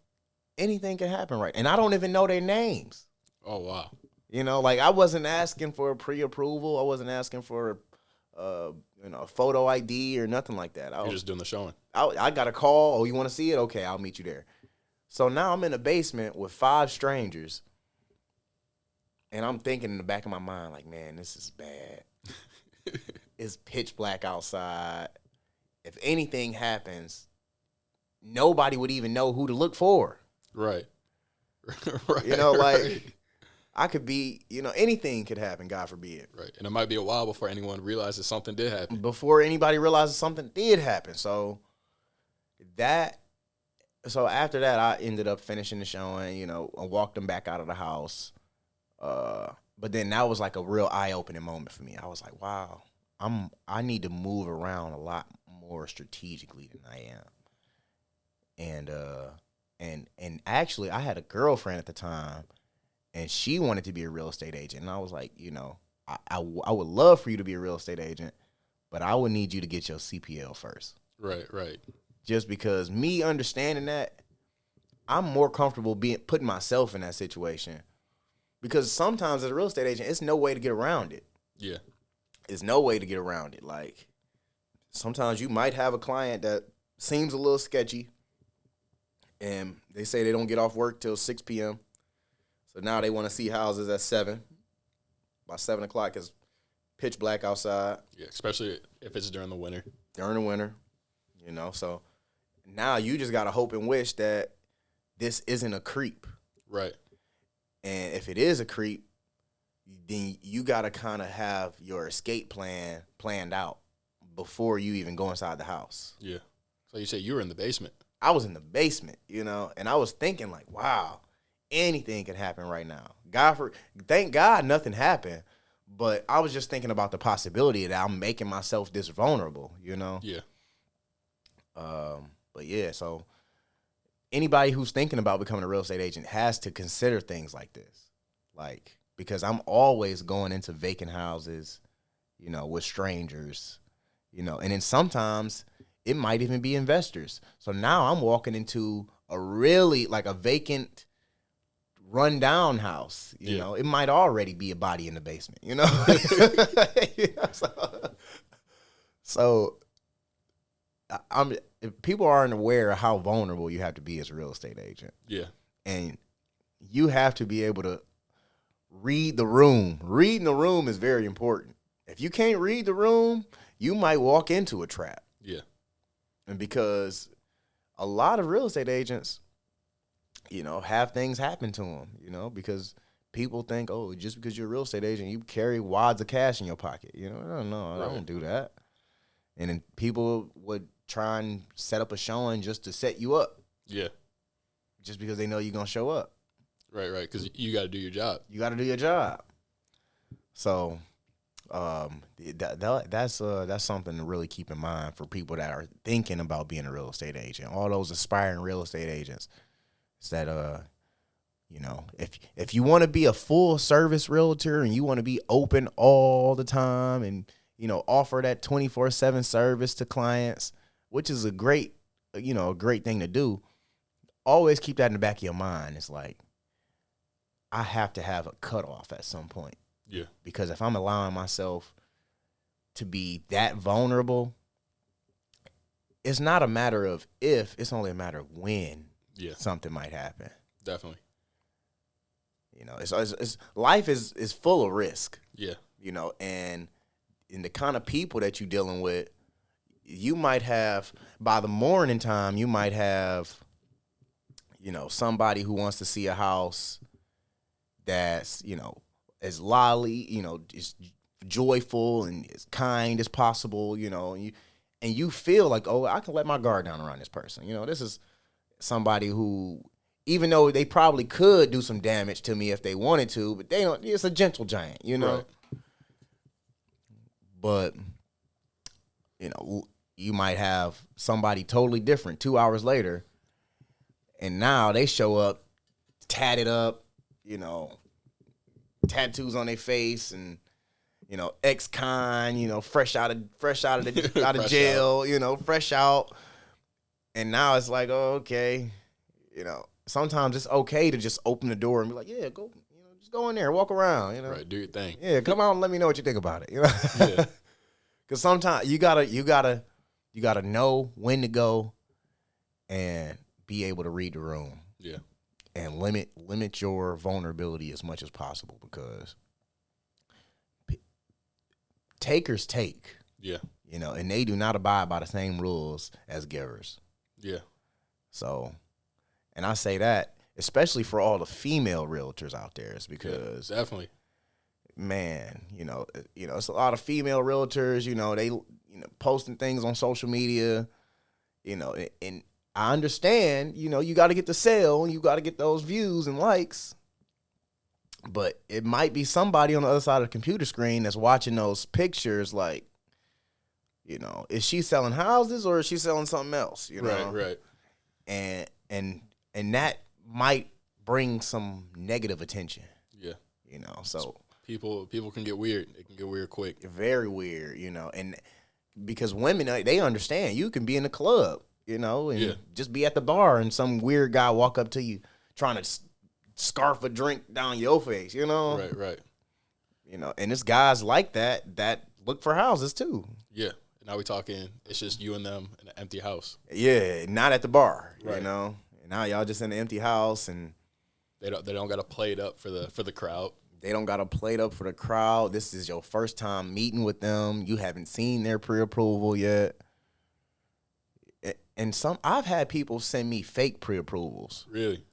anything can happen right. And I don't even know their names. Oh, wow. You know, like I wasn't asking for a pre-approval. I wasn't asking for a photo ID or nothing like that. You're just doing the showing. I got a call. Oh, you want to see it? Okay, I'll meet you there. So now I'm in a basement with 5 strangers. And I'm thinking in the back of my mind, like, man, this is bad. It's pitch black outside. If anything happens, nobody would even know who to look for. Right. You know, like, I could be, you know, anything could happen, God forbid. Right. And it might be a while before anyone realizes something did happen. Before anybody realizes something did happen. So after that, I ended up finishing the showing, you know, I walked them back out of the house. But then that was like a real eye-opening moment for me. I was like, wow, I need to move around a lot more strategically than I am. And actually I had a girlfriend at the time, and she wanted to be a real estate agent. And I was like, you know, I would love for you to be a real estate agent, but I would need you to get your CPL first. Right. Just because me understanding that, I'm more comfortable putting myself in that situation. Because sometimes as a real estate agent, it's no way to get around it. Yeah. It's no way to get around it. Like, sometimes you might have a client that seems a little sketchy, and they say they don't get off work till 6 p.m., So now they want to see houses at 7. By 7 o'clock, it's pitch black outside. Yeah, especially if it's during the winter. During the winter, So now you just got to hope and wish that this isn't a creep. Right. And if it is a creep, then you got to kind of have your escape plan planned out before you even go inside the house. Yeah. So you say you were in the basement. I was in the basement, and I was thinking like, wow, anything could happen right now. Thank God nothing happened, but I was just thinking about the possibility that I'm making myself this vulnerable, Yeah. But yeah, so anybody who's thinking about becoming a real estate agent has to consider things like this. Like, because I'm always going into vacant houses, with strangers, and then sometimes it might even be investors. So now I'm walking into a really like a vacant, rundown house. It might already be a body in the basement. So if people aren't aware of how vulnerable you have to be as a real estate agent. Yeah. And you have to be able to read the room. Reading the room is very important. If you can't read the room, you might walk into a trap. Yeah. And because a lot of real estate agents, have things happen to them, because people think, oh, just because you're a real estate agent, you carry wads of cash in your pocket. No, I don't do that. And then people would try and set up a showing just to set you up. Yeah. Just because they know you're going to show up. Right, because you got to do your job. You got to do your job. So that's something to really keep in mind for people that are thinking about being a real estate agent. All those aspiring real estate agents. Is that if you want to be a full service realtor and you want to be open all the time and offer that 24/7 service to clients, which is a great thing to do, always keep that in the back of your mind. It's like, I have to have a cutoff at some point. Yeah. Because if I'm allowing myself to be that vulnerable, it's not a matter of if, it's only a matter of when something might happen. Definitely. It's life is full of risk. Yeah. And in the kind of people that you're dealing with, you might have, by the morning time, you might have, somebody who wants to see a house that's, as lolly, as joyful and as kind as possible, and you feel like, oh, I can let my guard down around this person. This is somebody who, even though they probably could do some damage to me if they wanted to, but they don't. It's a gentle giant, Right. But, you might have somebody totally different 2 hours later, and now they show up tatted up, tattoos on their face and, ex-con, fresh out of jail, fresh out. And now it's like, oh, okay, sometimes it's okay to just open the door and be like, yeah, go, just go in there, walk around, Right, do your thing. Yeah, come on, let me know what you think about it, Yeah. Because sometimes you gotta know when to go and be able to read the room. Yeah. And limit your vulnerability as much as possible, because takers take. Yeah. And they do not abide by the same rules as givers. Yeah. So, and I say that especially for all the female realtors out there, is because definitely, man, it's a lot of female realtors. They posting things on social media. And I understand. You got to get the sale, you got to get those views and likes. But it might be somebody on the other side of the computer screen that's watching those pictures like, is she selling houses or is she selling something else? Right. And that might bring some negative attention. Yeah. So people can get weird. It can get weird quick. Very weird, and because women, they understand. You can be in the club, and just be at the bar and some weird guy walk up to you trying to scarf a drink down your face, Right. And it's guys like that look for houses too. Yeah. Now we talking, it's just you and them in an empty house. Yeah, not at the bar, right. And now y'all just in an empty house, and They don't got to play it up for the crowd. They don't got to play it up for the crowd. This is your first time meeting with them. You haven't seen their pre-approval yet. And I've had people send me fake pre-approvals. Really?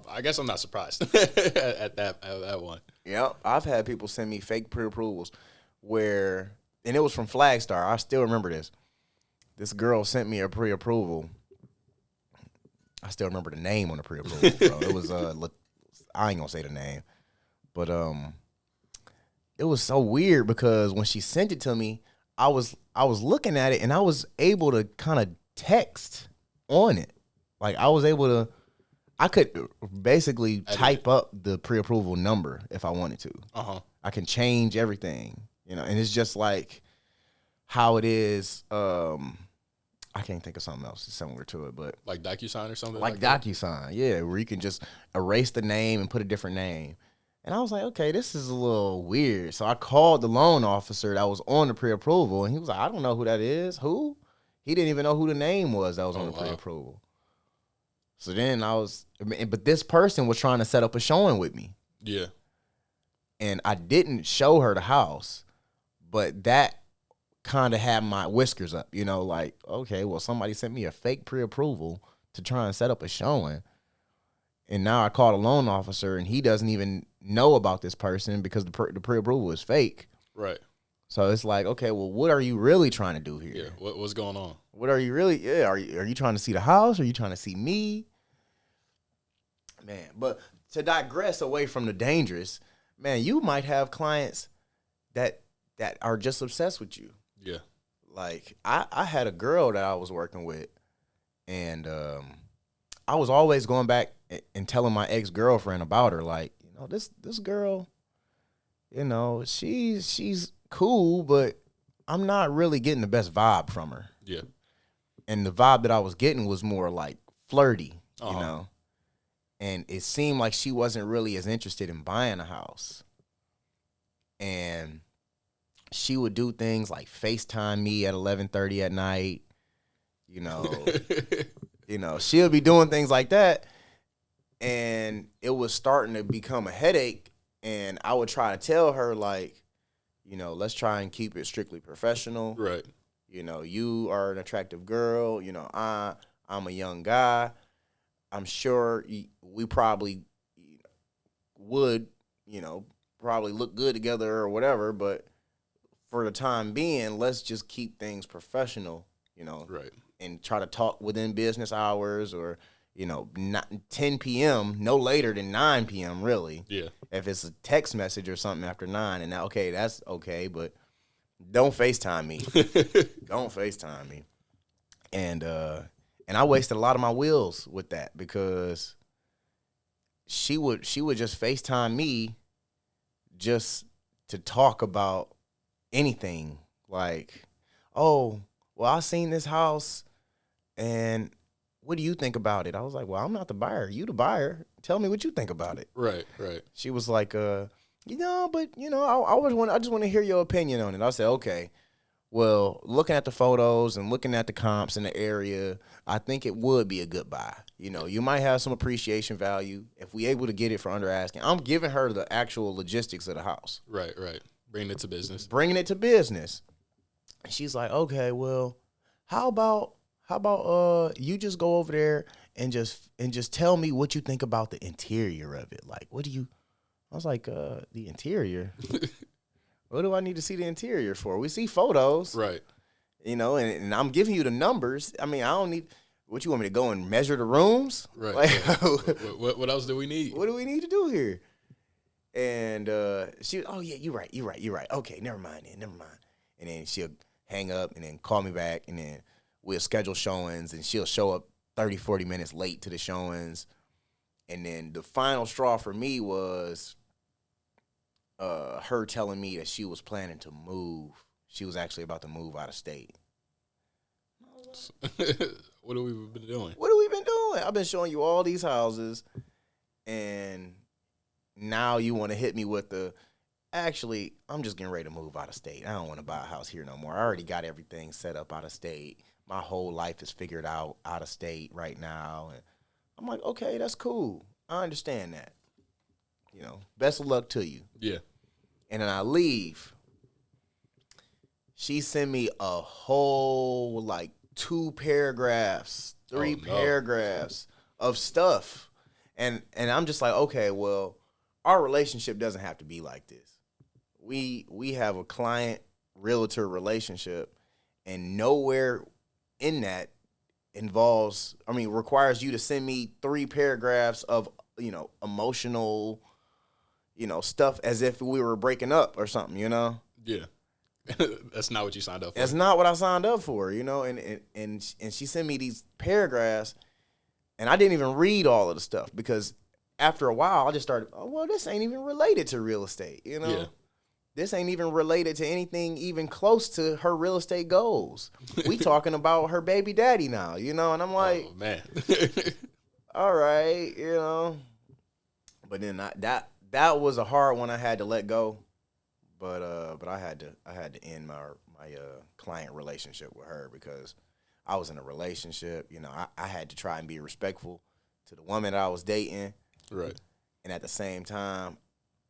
I guess I'm not surprised at that one. Yep, I've had people send me fake pre-approvals and it was from Flagstar. I still remember this. This girl sent me a pre-approval. I still remember the name on the pre-approval, bro. It was I ain't gonna say the name, but it was so weird because when she sent it to me, I was looking at it and I was able to kind of text on it. Like I could basically type up the pre-approval number if I wanted to. I can change everything, and it's just like how it is. I can't think of something else similar to it, but like DocuSign or something. Like DocuSign, yeah, where you can just erase the name and put a different name. And I was like, okay, this is a little weird. So I called the loan officer that was on the pre-approval, and he was like, I don't know who that is. Who? He didn't even know who the name was that was on the pre-approval. So then but this person was trying to set up a showing with me. Yeah. And I didn't show her the house, but that kind of had my whiskers up, like, okay, well, somebody sent me a fake pre-approval to try and set up a showing. And now I called a loan officer, and he doesn't even know about this person because the pre-approval is fake. Right. So it's like, okay, well, what are you really trying to do here? Yeah. What's going on? What are you really? Yeah. Are you trying to see the house? Or are you trying to see me? Man, but to digress away from the dangerous, man, you might have clients that are just obsessed with you. Yeah. Like I had a girl that I was working with, and I was always going back and telling my ex-girlfriend about her, like, this girl, she's cool, but I'm not really getting the best vibe from her. Yeah. And the vibe that I was getting was more like flirty, and it seemed like she wasn't really as interested in buying a house. And she would do things like FaceTime me at 11:30 at night. She'll be doing things like that. And it was starting to become a headache. And I would try to tell her, like, let's try and keep it strictly professional. Right. You are an attractive girl. I'm a young guy. I'm sure we probably would, probably look good together or whatever. But for the time being, let's just keep things professional, Right. And try to talk within business hours or, not 10 p.m., no later than 9 p.m., really. Yeah. If it's a text message or something after 9, and okay, that's okay, but don't FaceTime me. Don't FaceTime me. And I wasted a lot of my wheels with that because she would just FaceTime me just to talk about anything. Like, oh, well, I seen this house, and what do you think about it? I was like, well, I'm not the buyer. You the buyer. Tell me what you think about it. Right, right. She was like, I just want to hear your opinion on it. I said, okay. Well, looking at the photos and looking at the comps in the area, I think it would be a good buy. You might have some appreciation value if we able to get it for under asking. I'm giving her the actual logistics of the house. Right, right. Bringing it to business. And she's like, okay, well, how about you just go over there and just tell me what you think about the interior of it. Like, I was like, the interior? What do I need to see the interior for? We see photos. Right. And I'm giving you the numbers. I mean, I don't need, what you want me to go and measure the rooms? Right. Like, what else do we need? What do we need to do here? And she, oh yeah, you're right. Okay, never mind. And then she'll hang up and then call me back, and then we'll schedule showings, and she'll show up 30, 40 minutes late to the showings. And then the final straw for me was her telling me that she was planning to move. She was actually about to move out of state. What have we been doing? I've been showing you all these houses, and now you want to hit me with actually, I'm just getting ready to move out of state. I don't want to buy a house here no more. I already got everything set up out of state. My whole life is figured out of state right now. And I'm like, okay, that's cool. I understand that. best of luck to you. Yeah. And then I leave. She sent me a whole, like, 2 paragraphs, 3 paragraphs of stuff. And I'm just like, okay, well, our relationship doesn't have to be like this. We have a client realtor relationship, and nowhere in that requires you to send me 3 paragraphs of, emotional, stuff as if we were breaking up or something, Yeah. That's not what you signed up for. That's not what I signed up for, and she sent me these paragraphs, and I didn't even read all of the stuff because after a while I just started, oh, well, this ain't even related to real estate, Yeah. This ain't even related to anything even close to her real estate goals. We talking about her baby daddy now, and I'm like, oh, man. all right, But then that was a hard one I had to let go. But I had to end my client relationship with her because I was in a relationship. I had to try and be respectful to the woman that I was dating. Right. And at the same time,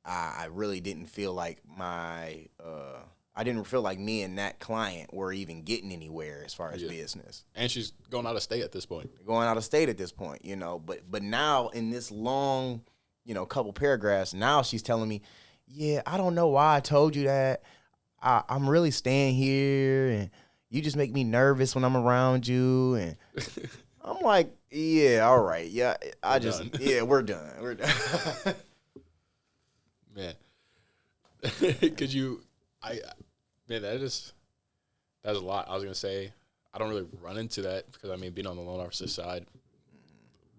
I really didn't feel like I didn't feel like me and that client were even getting anywhere as far as business. And she's going out of state at this point. But now in this long, couple paragraphs, now she's telling me, yeah, I don't know why I told you that. I'm really staying here, and you just make me nervous when I'm around you. And I'm like, yeah, all right. Yeah, we're done. We're done. Man. That's a lot. I was going to say, I don't really run into that because, being on the loan officer side,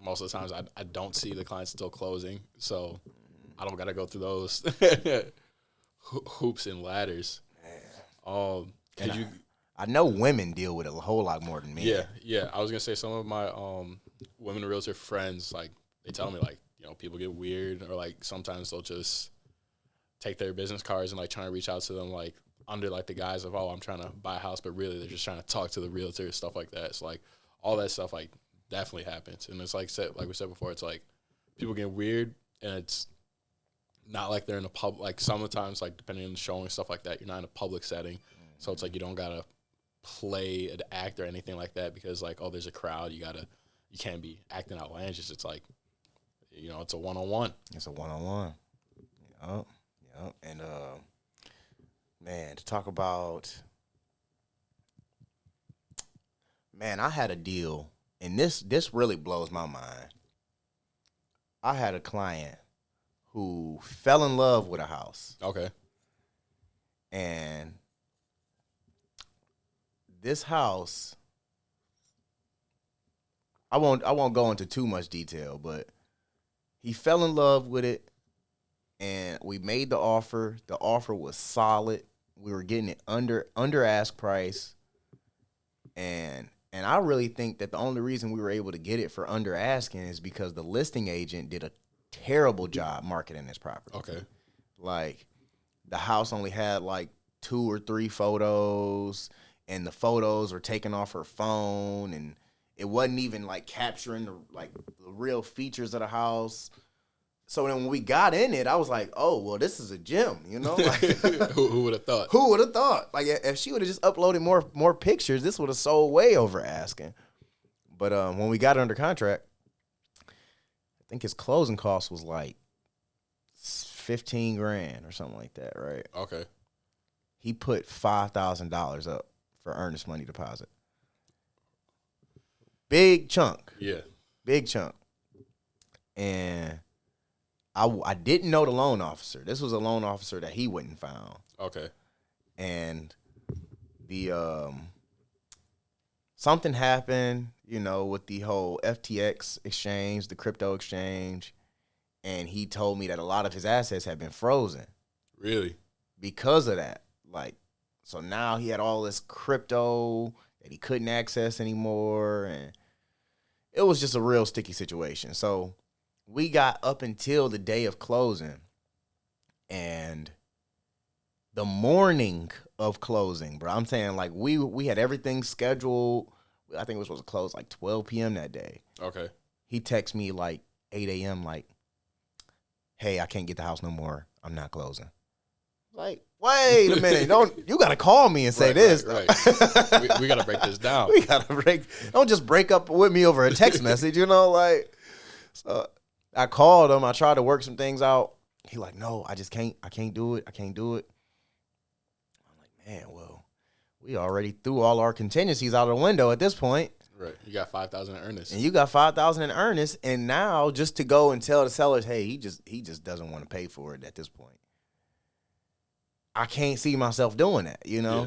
most of the times I don't see the clients until closing. So I don't got to go through those hoops and ladders. I know women deal with it a whole lot more than me. Yeah. I was gonna say some of my women realtor friends, like, they tell me, like, people get weird, or like sometimes they'll just take their business cards and like trying to reach out to them, like under like the guise of, oh, I'm trying to buy a house, but really they're just trying to talk to the realtor, stuff like that. So like all that stuff like definitely happens, and it's like we said before, it's like people get weird, and it's not like they're in a pub. Like sometimes, like depending on the show and stuff like that, you're not in a public setting, so it's like you don't gotta play an act or anything like that because like, oh, there's a crowd, you can't be acting outlandish. It's like, it's a one-on-one. It's a one-on-one. Yep. And man, to talk about, man, I had a deal, and this really blows my mind. I had a client who fell in love with a house. Okay. And this house, I won't go into too much detail, but he fell in love with it, and we made the offer. The offer was solid. We were getting it under ask price, and I really think that the only reason we were able to get it for under asking is because the listing agent did a terrible job marketing this property. Okay. Like, the house only had like 2 or 3 photos, and the photos were taken off her phone, and it wasn't even like capturing the real features of the house. So then when we got in it, I was like, oh, well, this is a gem, Like, who would have thought? Who would have thought? Like, if she would have just uploaded more pictures, this would have sold way over asking. But when we got it under contract, I think his closing cost was like $15,000 or something like that, right? Okay. He put $5,000 up for earnest money deposit. Big chunk. Yeah. Big chunk. And I didn't know the loan officer. This was a loan officer that he went and found. Okay. And the something happened, with the whole FTX exchange, the crypto exchange, and he told me that a lot of his assets had been frozen. Really? Because of that. Like, so now he had all this crypto that he couldn't access anymore, and it was just a real sticky situation. So we got up until the day of closing, and the morning of closing, bro, I'm saying, like, we had everything scheduled. I think we were supposed to close like 12 p.m. that day. Okay. He texted me like 8 a.m. like, hey, I can't get the house no more. I'm not closing. Like, wait a minute. You got to call me and say this. Right. We got to break this down. Don't just break up with me over a text message, like. So I called him. I tried to work some things out. He like, no, I just can't. I can't do it. I can't do it. I'm like, man, well, we already threw all our contingencies out of the window at this point. Right. You got $5,000 in earnest. And you got $5,000 in earnest. And now just to go and tell the sellers, hey, he just doesn't want to pay for it at this point. I can't see myself doing that, Yeah.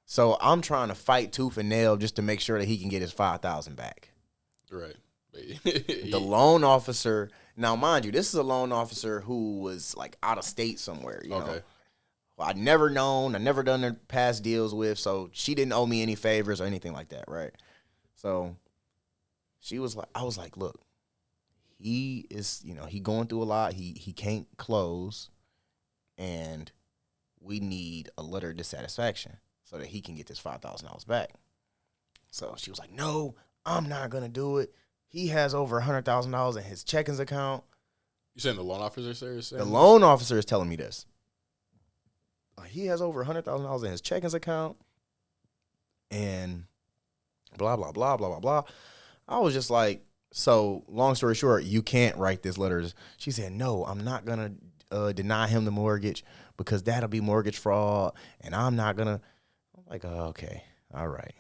So I'm trying to fight tooth and nail just to make sure that he can get his $5,000 back. Right. The loan officer, now mind you, this is a loan officer who was like out of state somewhere, know. Well, I never done their past deals with, so she didn't owe me any favors or anything like that, right? So I was like, look, he is, he going through a lot. He can't close, and we need a letter of dissatisfaction so that he can get this $5,000 back. So she was like, no, I'm not going to do it. He has over $100,000 in his checkings account. You saying the loan officer is saying The loan officer is telling me this. He has over $100,000 in his checkings account and blah, blah, blah, blah, blah, blah. I was just like, so long story short, you can't write this letter. She said, no, I'm not going to deny him the mortgage because that'll be mortgage fraud, and I'm not going to. I'm like, oh, okay, all right.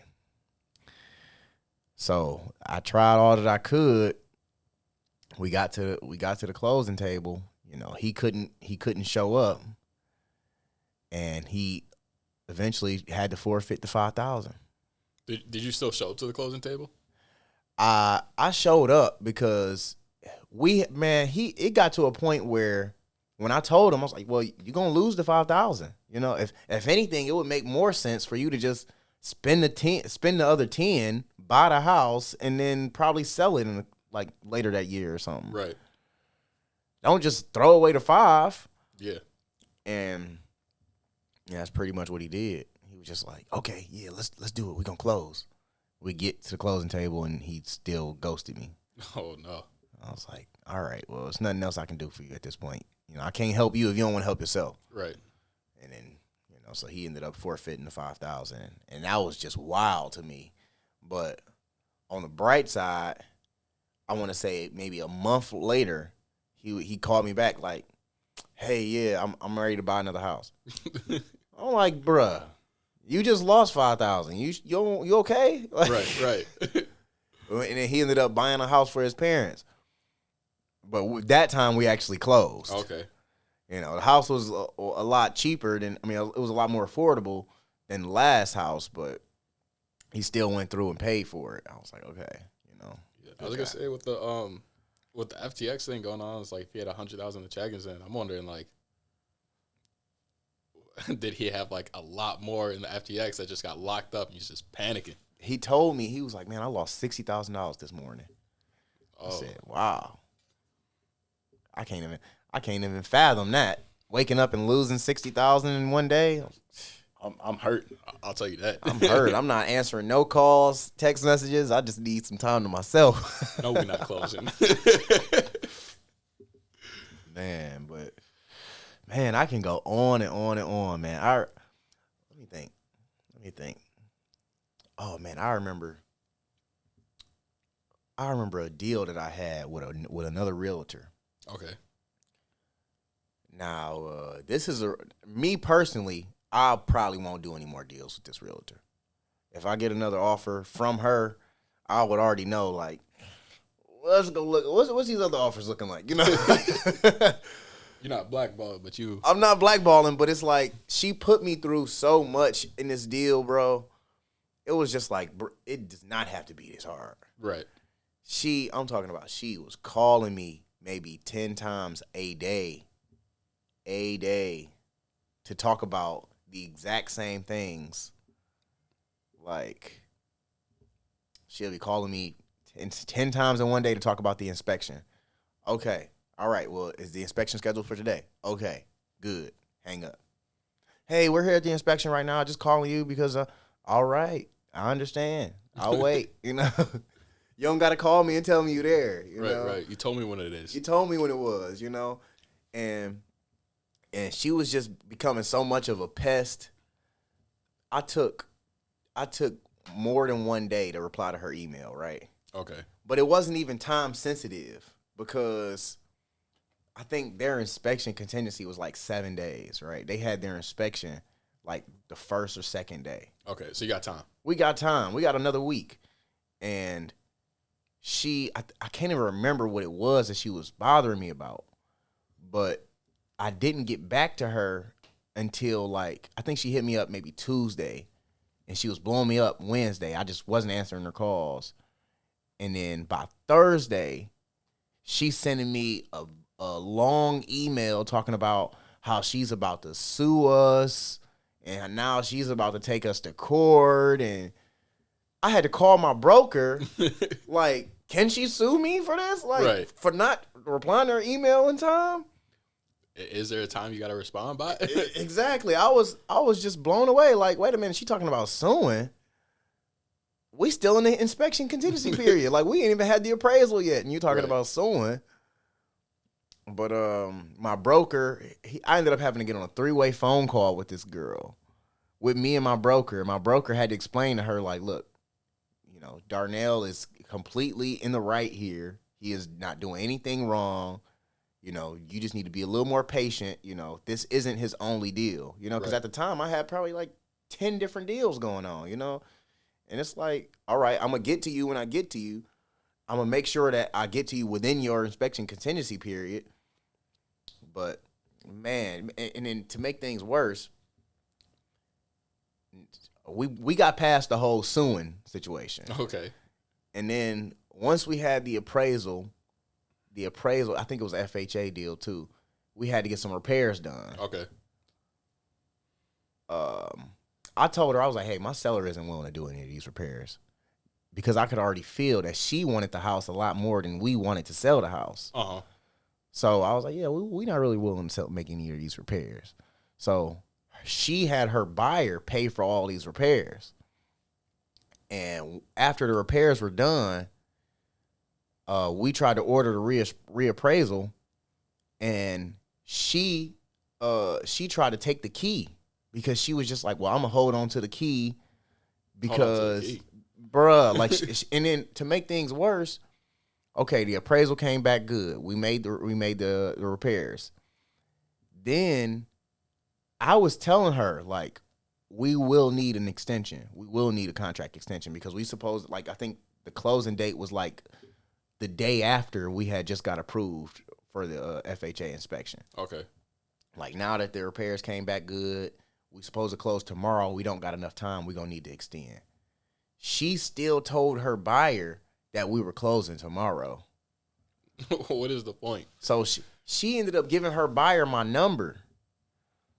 So I tried all that I could. We got to the closing table. He couldn't show up, and he eventually had to forfeit the $5,000. Did you still show up to the closing table? I showed up because it got to a point where when I told him, I was like, well, you're gonna lose the $5,000. If anything, it would make more sense for you to just spend the other 10, buy the house, and then probably sell it in later that year or something. Right. Don't just throw away the $5,000. Yeah. And that's pretty much what he did. He was just like, okay, yeah, let's do it. We're gonna close. We get to the closing table and he still ghosted me. Oh no. I was like, all right, well, there's nothing else I can do for you at this point. I can't help you if you don't want to help yourself. Right. And then, so he ended up forfeiting the $5,000, and that was just wild to me. But on the bright side, I want to say maybe a month later, he called me back like, hey, yeah, I'm ready to buy another house. I'm like, bruh, you just lost $5,000. You okay? Right. And then he ended up buying a house for his parents. But that time we actually closed. Okay. The house was a lot cheaper it was a lot more affordable than the last house, but he still went through and paid for it. I was like, okay, Yeah, I was gonna say with the FTX thing going on, it's like if he had 100,000 in the checkings in, I'm wondering did he have a lot more in the FTX that just got locked up and he's just panicking? He told me, he was like, man, I lost $60,000 this morning. I said, wow. I can't even fathom that. Waking up and losing $60,000 in one day. I'm hurt. I'll tell you that. I'm hurt. I'm not answering no calls, text messages. I just need some time to myself. No, we're not closing. Man, I can go on and on and on, man. Let me think. Oh man, I remember a deal that I had with another realtor. Okay. Now, this is me personally, I probably won't do any more deals with this realtor. If I get another offer from her, I would already know, let's go look. What's these other offers looking like? You're not blackballing, but you. I'm not blackballing, but it's like she put me through so much in this deal, bro. It was just it does not have to be this hard. Right. I'm talking about she was calling me maybe 10 times a day to talk about the exact same things. She'll be calling me 10 times in one day to talk about the inspection. Okay. All right. Well, is the inspection scheduled for today? Okay. Good. Hang up. Hey, we're here at the inspection right now. Just calling you because, all right. I understand. I'll wait. You don't got to call me and tell me you're there. Right. You told me when it is. You told me when it was, and she was just becoming so much of a pest. I took more than one day to reply to her email, right? Okay. But it wasn't even time sensitive because I think their inspection contingency was like 7 days, right? They had their inspection like the first or second day. Okay, so you got time. We got time. We got another week. And I can't even remember what it was that she was bothering me about. But I didn't get back to her until like, I think she hit me up maybe Tuesday. And she was blowing me up Wednesday. I just wasn't answering her calls. And then by Thursday, she's sending me a long email talking about how she's about to sue us and now she's about to take us to court. And I had to call my broker, like, can she sue me for this? Like, for not replying to her email in time? Is there a time you got to respond by? Exactly. I was just blown away. Like, wait a minute, she talking about suing? We still in the inspection contingency period. Like, we ain't even had the appraisal yet, and you talking about suing. But my broker, I ended up having to get on a 3-way phone call with this girl, with me and my broker. My broker had to explain to her, like, look, you know, Darnell is completely in the right here. He is not doing anything wrong. You know, you just need to be a little more patient. You know, this isn't his only deal, you know, because at the time I had probably like 10 different deals going on, you know. And it's like, all right, I'm going to get to you when I get to you. I'm going to make sure that I get to you within your inspection contingency period. But, man, and then to make things worse, we got past the whole suing situation. Okay. And then once we had the appraisal, I think it was an FHA deal too. We had to get some repairs done. Okay. I told her, I was like, hey, my seller isn't willing to do any of these repairs because I could already feel that she wanted the house a lot more than we wanted to sell the house. Uh-huh. So I was like, yeah, we not really willing to make any of these repairs. So she had her buyer pay for all these repairs. And after the repairs were done, we tried to order the reappraisal, and she tried to take the key because she was just like, well, I'm going to hold on to the key because, bruh, like, and then to make things worse, okay, the appraisal came back good. We made the repairs. Then I was telling her, like, we will need an extension. We will need a contract extension because we supposed, like, I think the closing date was like the day after we had just got approved for the FHA inspection. Okay. Like, now that the repairs came back good, we supposed to close tomorrow. We don't got enough time. We're going to need to extend. She still told her buyer that we were closing tomorrow. What is the point? So she ended up giving her buyer my number.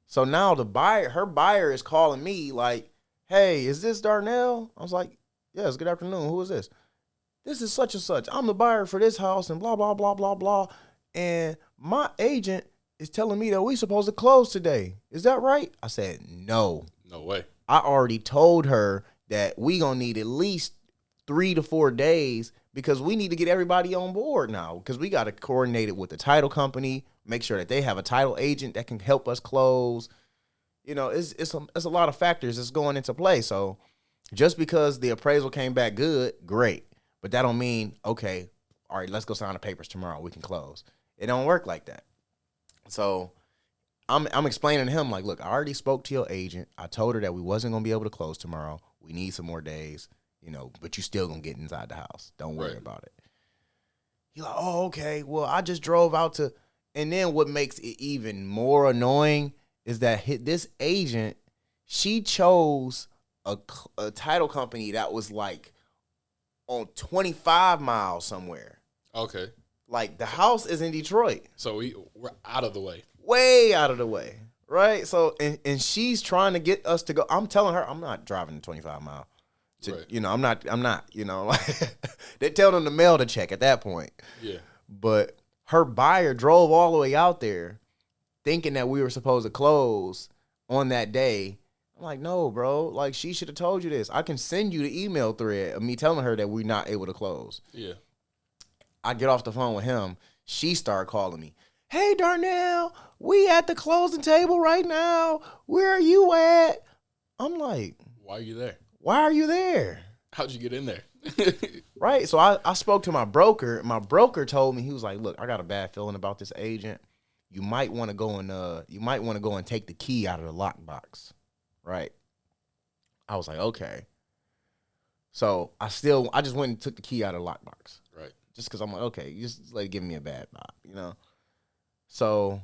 So now her buyer is calling me like, hey, is this Darnell? I was like, yes, good afternoon. Who is this? This is such and such. I'm the buyer for this house and blah, blah, blah, blah, blah. And my agent is telling me that we supposed to close today. Is that right? I said, no. No way. I already told her that we going to need at least 3 to 4 days because we need to get everybody on board now because we got to coordinate it with the title company, make sure that they have a title agent that can help us close. You know, it's a lot of factors that's going into play. So just because the appraisal came back good, great. But that don't mean, okay, all right, let's go sign the papers tomorrow. We can close. It don't work like that. So I'm explaining to him, like, look, I already spoke to your agent. I told her that we wasn't going to be able to close tomorrow. We need some more days, you know, but you still going to get inside the house. Don't worry about it. He's like, oh, okay, well, I just drove out to, and then what makes it even more annoying is that this agent, she chose a title company that was like on 25 miles somewhere. Okay. Like, the house is in Detroit. So we're out of the way. Way out of the way, right? So, and she's trying to get us to go. I'm telling her, I'm not driving 25 miles. You know, I'm not, you know, like, they tell them to mail the check at that point. Yeah. But her buyer drove all the way out there thinking that we were supposed to close on that day. I'm like, no, bro. Like, she should have told you this. I can send you the email thread of me telling her that we're not able to close. Yeah. I get off the phone with him. She started calling me. hey, Darnell, we at the closing table right now. Where are you at? I'm like, why are you there? Why are you there? How'd you get in there? Right. So I spoke to my broker. My broker told me, he was like, look, I got a bad feeling about this agent. You might want to go and take the key out of the lockbox. Right. I was like, okay. So I just went and took the key out of the lockbox. Right. Just because I'm like, okay, you just like giving me a bad vibe, you know? So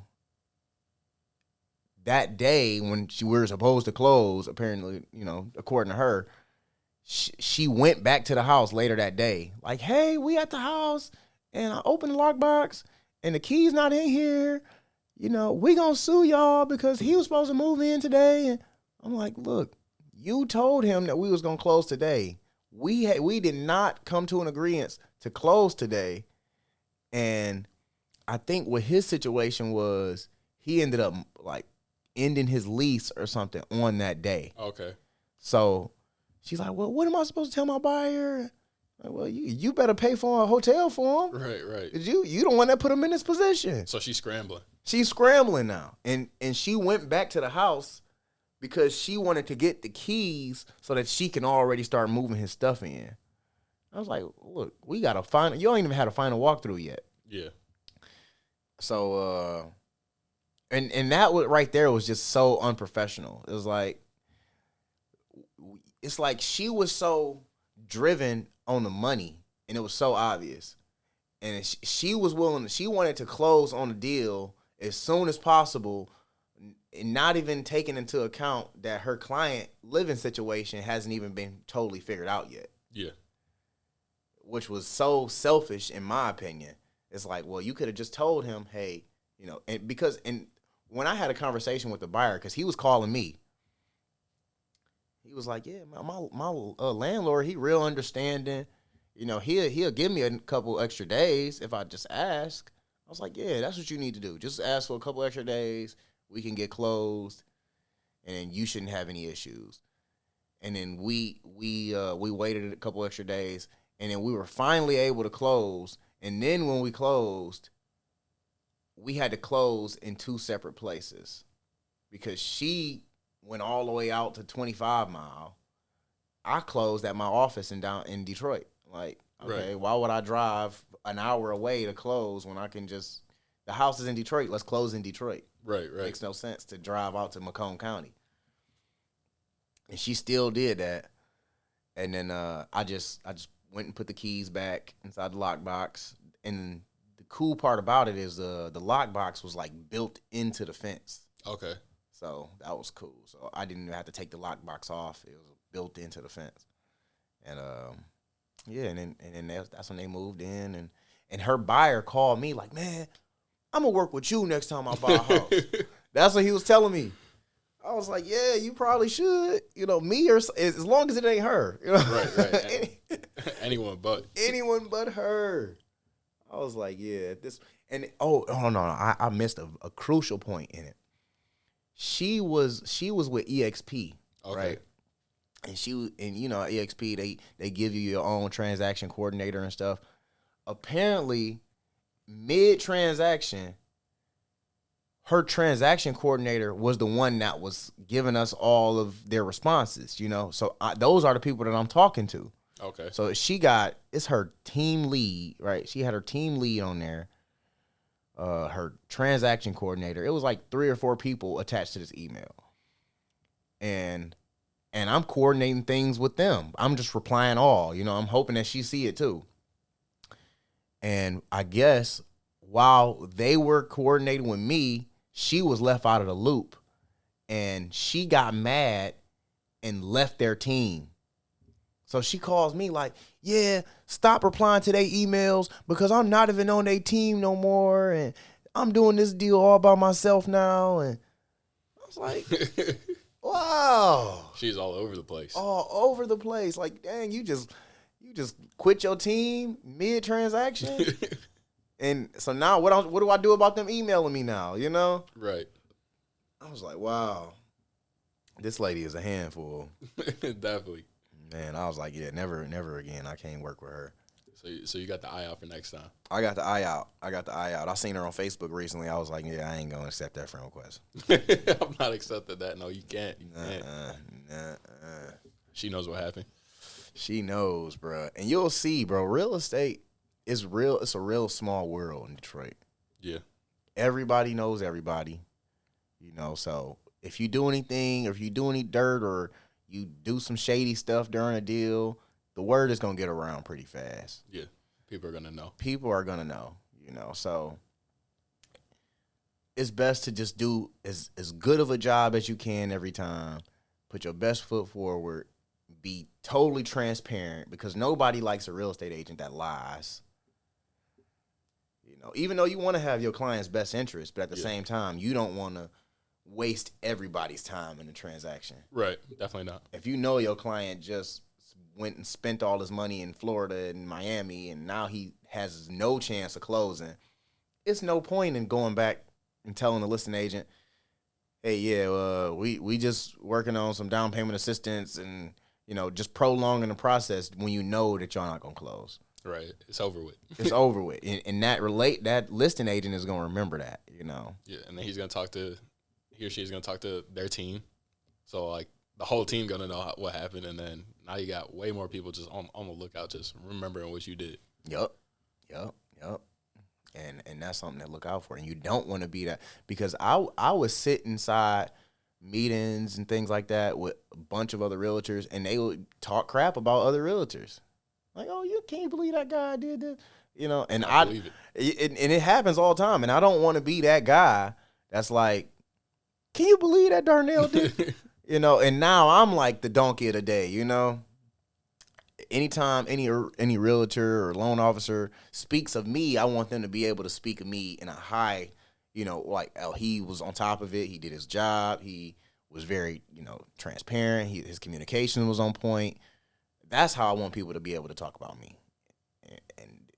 that day when we were supposed to close, apparently, you know, according to her, she went back to the house later that day. Like, hey, we at the house, and I opened the lockbox, and the key's not in here. You know, we gonna sue y'all because he was supposed to move in today. And I'm like, look, you told him that we was gonna close today. We did not come to an agreement to close today. And I think what his situation was, he ended up like ending his lease or something on that day. Okay. So she's like, well, what am I supposed to tell my buyer? Like, well, you better pay for a hotel for him. Right. You don't want to put him in this position. So she's scrambling. She's scrambling now. And she went back to the house because she wanted to get the keys so that she can already start moving his stuff in. I was like, look, we got to find, you don't even have to find a walkthrough yet. Yeah. So, and that right there was just so unprofessional. It was like, it's like she was so driven on the money, and it was so obvious. And she was willing, she wanted to close on the deal as soon as possible, and not even taking into account that her client living situation hasn't even been totally figured out yet. Yeah. Which was so selfish, in my opinion. It's like, well, you could have just told him, hey, you know, and when I had a conversation with the buyer, because he was calling me, he was like, yeah, my landlord, he real understanding. You know, he'll give me a couple extra days if I just ask. I was like, yeah, that's what you need to do. Just ask for a couple extra days. We can get closed, and then you shouldn't have any issues. And then we waited a couple extra days, and then we were finally able to close. And then when we closed, we had to close in 2 separate places because she went all the way out to 25 Mile. I closed at my office down in Detroit. Like, okay, right. Why would I drive an hour away to close when I can just, the house is in Detroit, let's close in Detroit. Right. Makes no sense to drive out to Macomb County. And she still did that. And then I just went and put the keys back inside the lockbox. And the cool part about it is the lockbox was like built into the fence. Okay. So that was cool. So I didn't even have to take the lockbox off. It was built into the fence. And yeah, and then that's when they moved in. And her buyer called me like, man, I'm going to work with you next time I buy a house. That's what he was telling me. I was like, yeah, you probably should. You know, me or as long as it ain't her. You know? Right. Anyone but her. I was like, yeah, this. And no, I missed a crucial point in it. She was with EXP, okay. Right? And you know, EXP, they give you your own transaction coordinator and stuff. Apparently, mid-transaction, her transaction coordinator was the one that was giving us all of their responses, you know? So those are the people that I'm talking to. Okay. So it's her team lead, right? She had her team lead on there, her transaction coordinator. It was like 3 or 4 people attached to this email. And I'm coordinating things with them. I'm just replying all, you know, I'm hoping that she see it too. And I guess while they were coordinating with me, she was left out of the loop. And she got mad and left their team. So she calls me like, yeah, stop replying to their emails because I'm not even on their team no more. And I'm doing this deal all by myself now. And I was like, wow. She's all over the place. All over the place. Like, dang, you just quit your team mid-transaction? And so now what do I do about them emailing me now, you know? Right. I was like, wow, this lady is a handful. Definitely. Man, I was like, yeah, never again. I can't work with her. So you got the eye out for next time. I got the eye out. I seen her on Facebook recently. I was like, yeah, I ain't gonna accept that friend request. I'm not accepting that. No, you can't. You can't. She knows what happened. She knows, bro. And you'll see, bro. Real estate is real. It's a real small world in Detroit. Yeah. Everybody knows everybody. You know, so if you do anything, or if you do any dirt, or you do some shady stuff during a deal, the word is gonna get around pretty fast. Yeah. People are gonna know. You know, so it's best to just do as good of a job as you can every time. Put your best foot forward. Be totally transparent, because nobody likes a real estate agent that lies. You know, even though you want to have your client's best interest, but at the same time, you don't want to waste everybody's time in the transaction. Right. Definitely not. If you know your client just went and spent all his money in Florida and Miami, and now he has no chance of closing, it's no point in going back and telling the listing agent, hey, yeah, we just working on some down payment assistance, and you know, just prolonging the process when you know that you're not gonna close. Right. It's over with. It's over with. And that listing agent is gonna remember that, you know. Yeah, and then he or she's gonna talk to their team. So like the whole team gonna know what happened, and then now you got way more people just on the lookout, just remembering what you did. Yup. And that's something to look out for. And you don't want to be that, because I would sit inside meetings and things like that with a bunch of other realtors, and they would talk crap about other realtors. Like, oh, you can't believe that guy did this, you know. And I believe it. And it happens all the time. And I don't want to be that guy that's like, can you believe that Darnell did? You know. And now I'm like the donkey of the day, you know. Anytime any realtor or loan officer speaks of me, I want them to be able to speak of me in a high, you know, like, oh, he was on top of it. He did his job. He was very, you know, transparent. His communication was on point. That's how I want people to be able to talk about me. And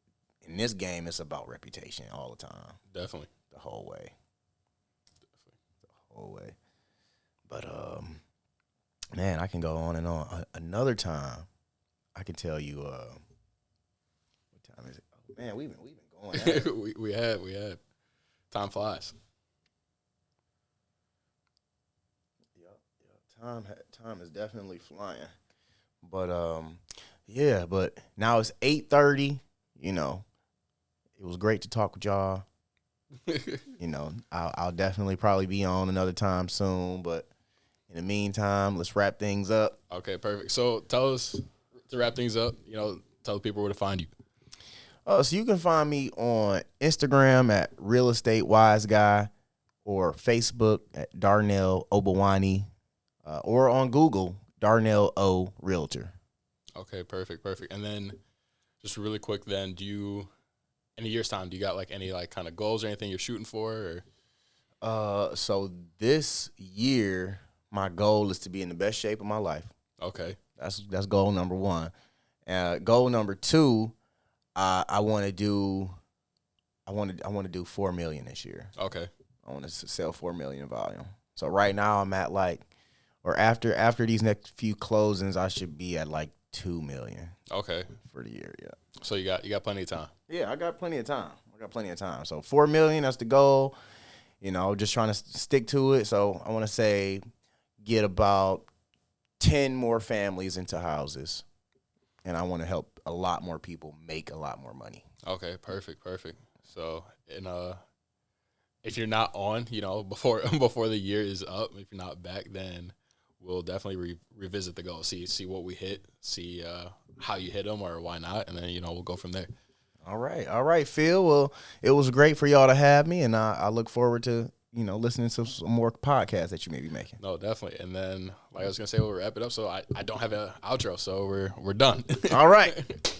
in this game, it's about reputation all the time. Definitely. The whole way. But, man, I can go on and on. Another time, I can tell you, what time is it? Oh, man, we've been going at it. we have. Time flies. Yeah. Time is definitely flying. But but now it's 8:30. You know, it was great to talk with y'all. You know, I'll definitely probably be on another time soon. But in the meantime, let's wrap things up. Okay, perfect. So tell us, to wrap things up, you know, tell the people where to find you. So you can find me on Instagram at Real Estate Wise Guy, or Facebook at Darnell Obamwonyi, or on Google, Darnell O Realtor. Okay, perfect. And then just really quick then, in a year's time, do you got like any like kind of goals or anything you're shooting for? Or? So this year, my goal is to be in the best shape of my life. Okay. That's goal number one. Goal number two, I want to do 4 million this year. Okay. I want to sell 4 million volume. So right now I'm at like, or after these next few closings, I should be at like 2 million. Okay. For the year, yeah. So you got plenty of time. Yeah, I got plenty of time. So 4 million, that's the goal. You know, just trying to stick to it. So I want to say get about 10 more families into houses, and I want to help a lot more people make a lot more money. Okay, perfect. So, if you're not on, you know, before the year is up, if you're not back, then we'll definitely revisit the goal, see what we hit, see how you hit them or why not, and then, you know, we'll go from there. All right, Phil. Well, it was great for y'all to have me, and I look forward to, you know, listening to some more podcasts that you may be making. No, definitely. And then, like I was gonna say, we'll wrap it up. So I don't have an outro, so we're done. All right.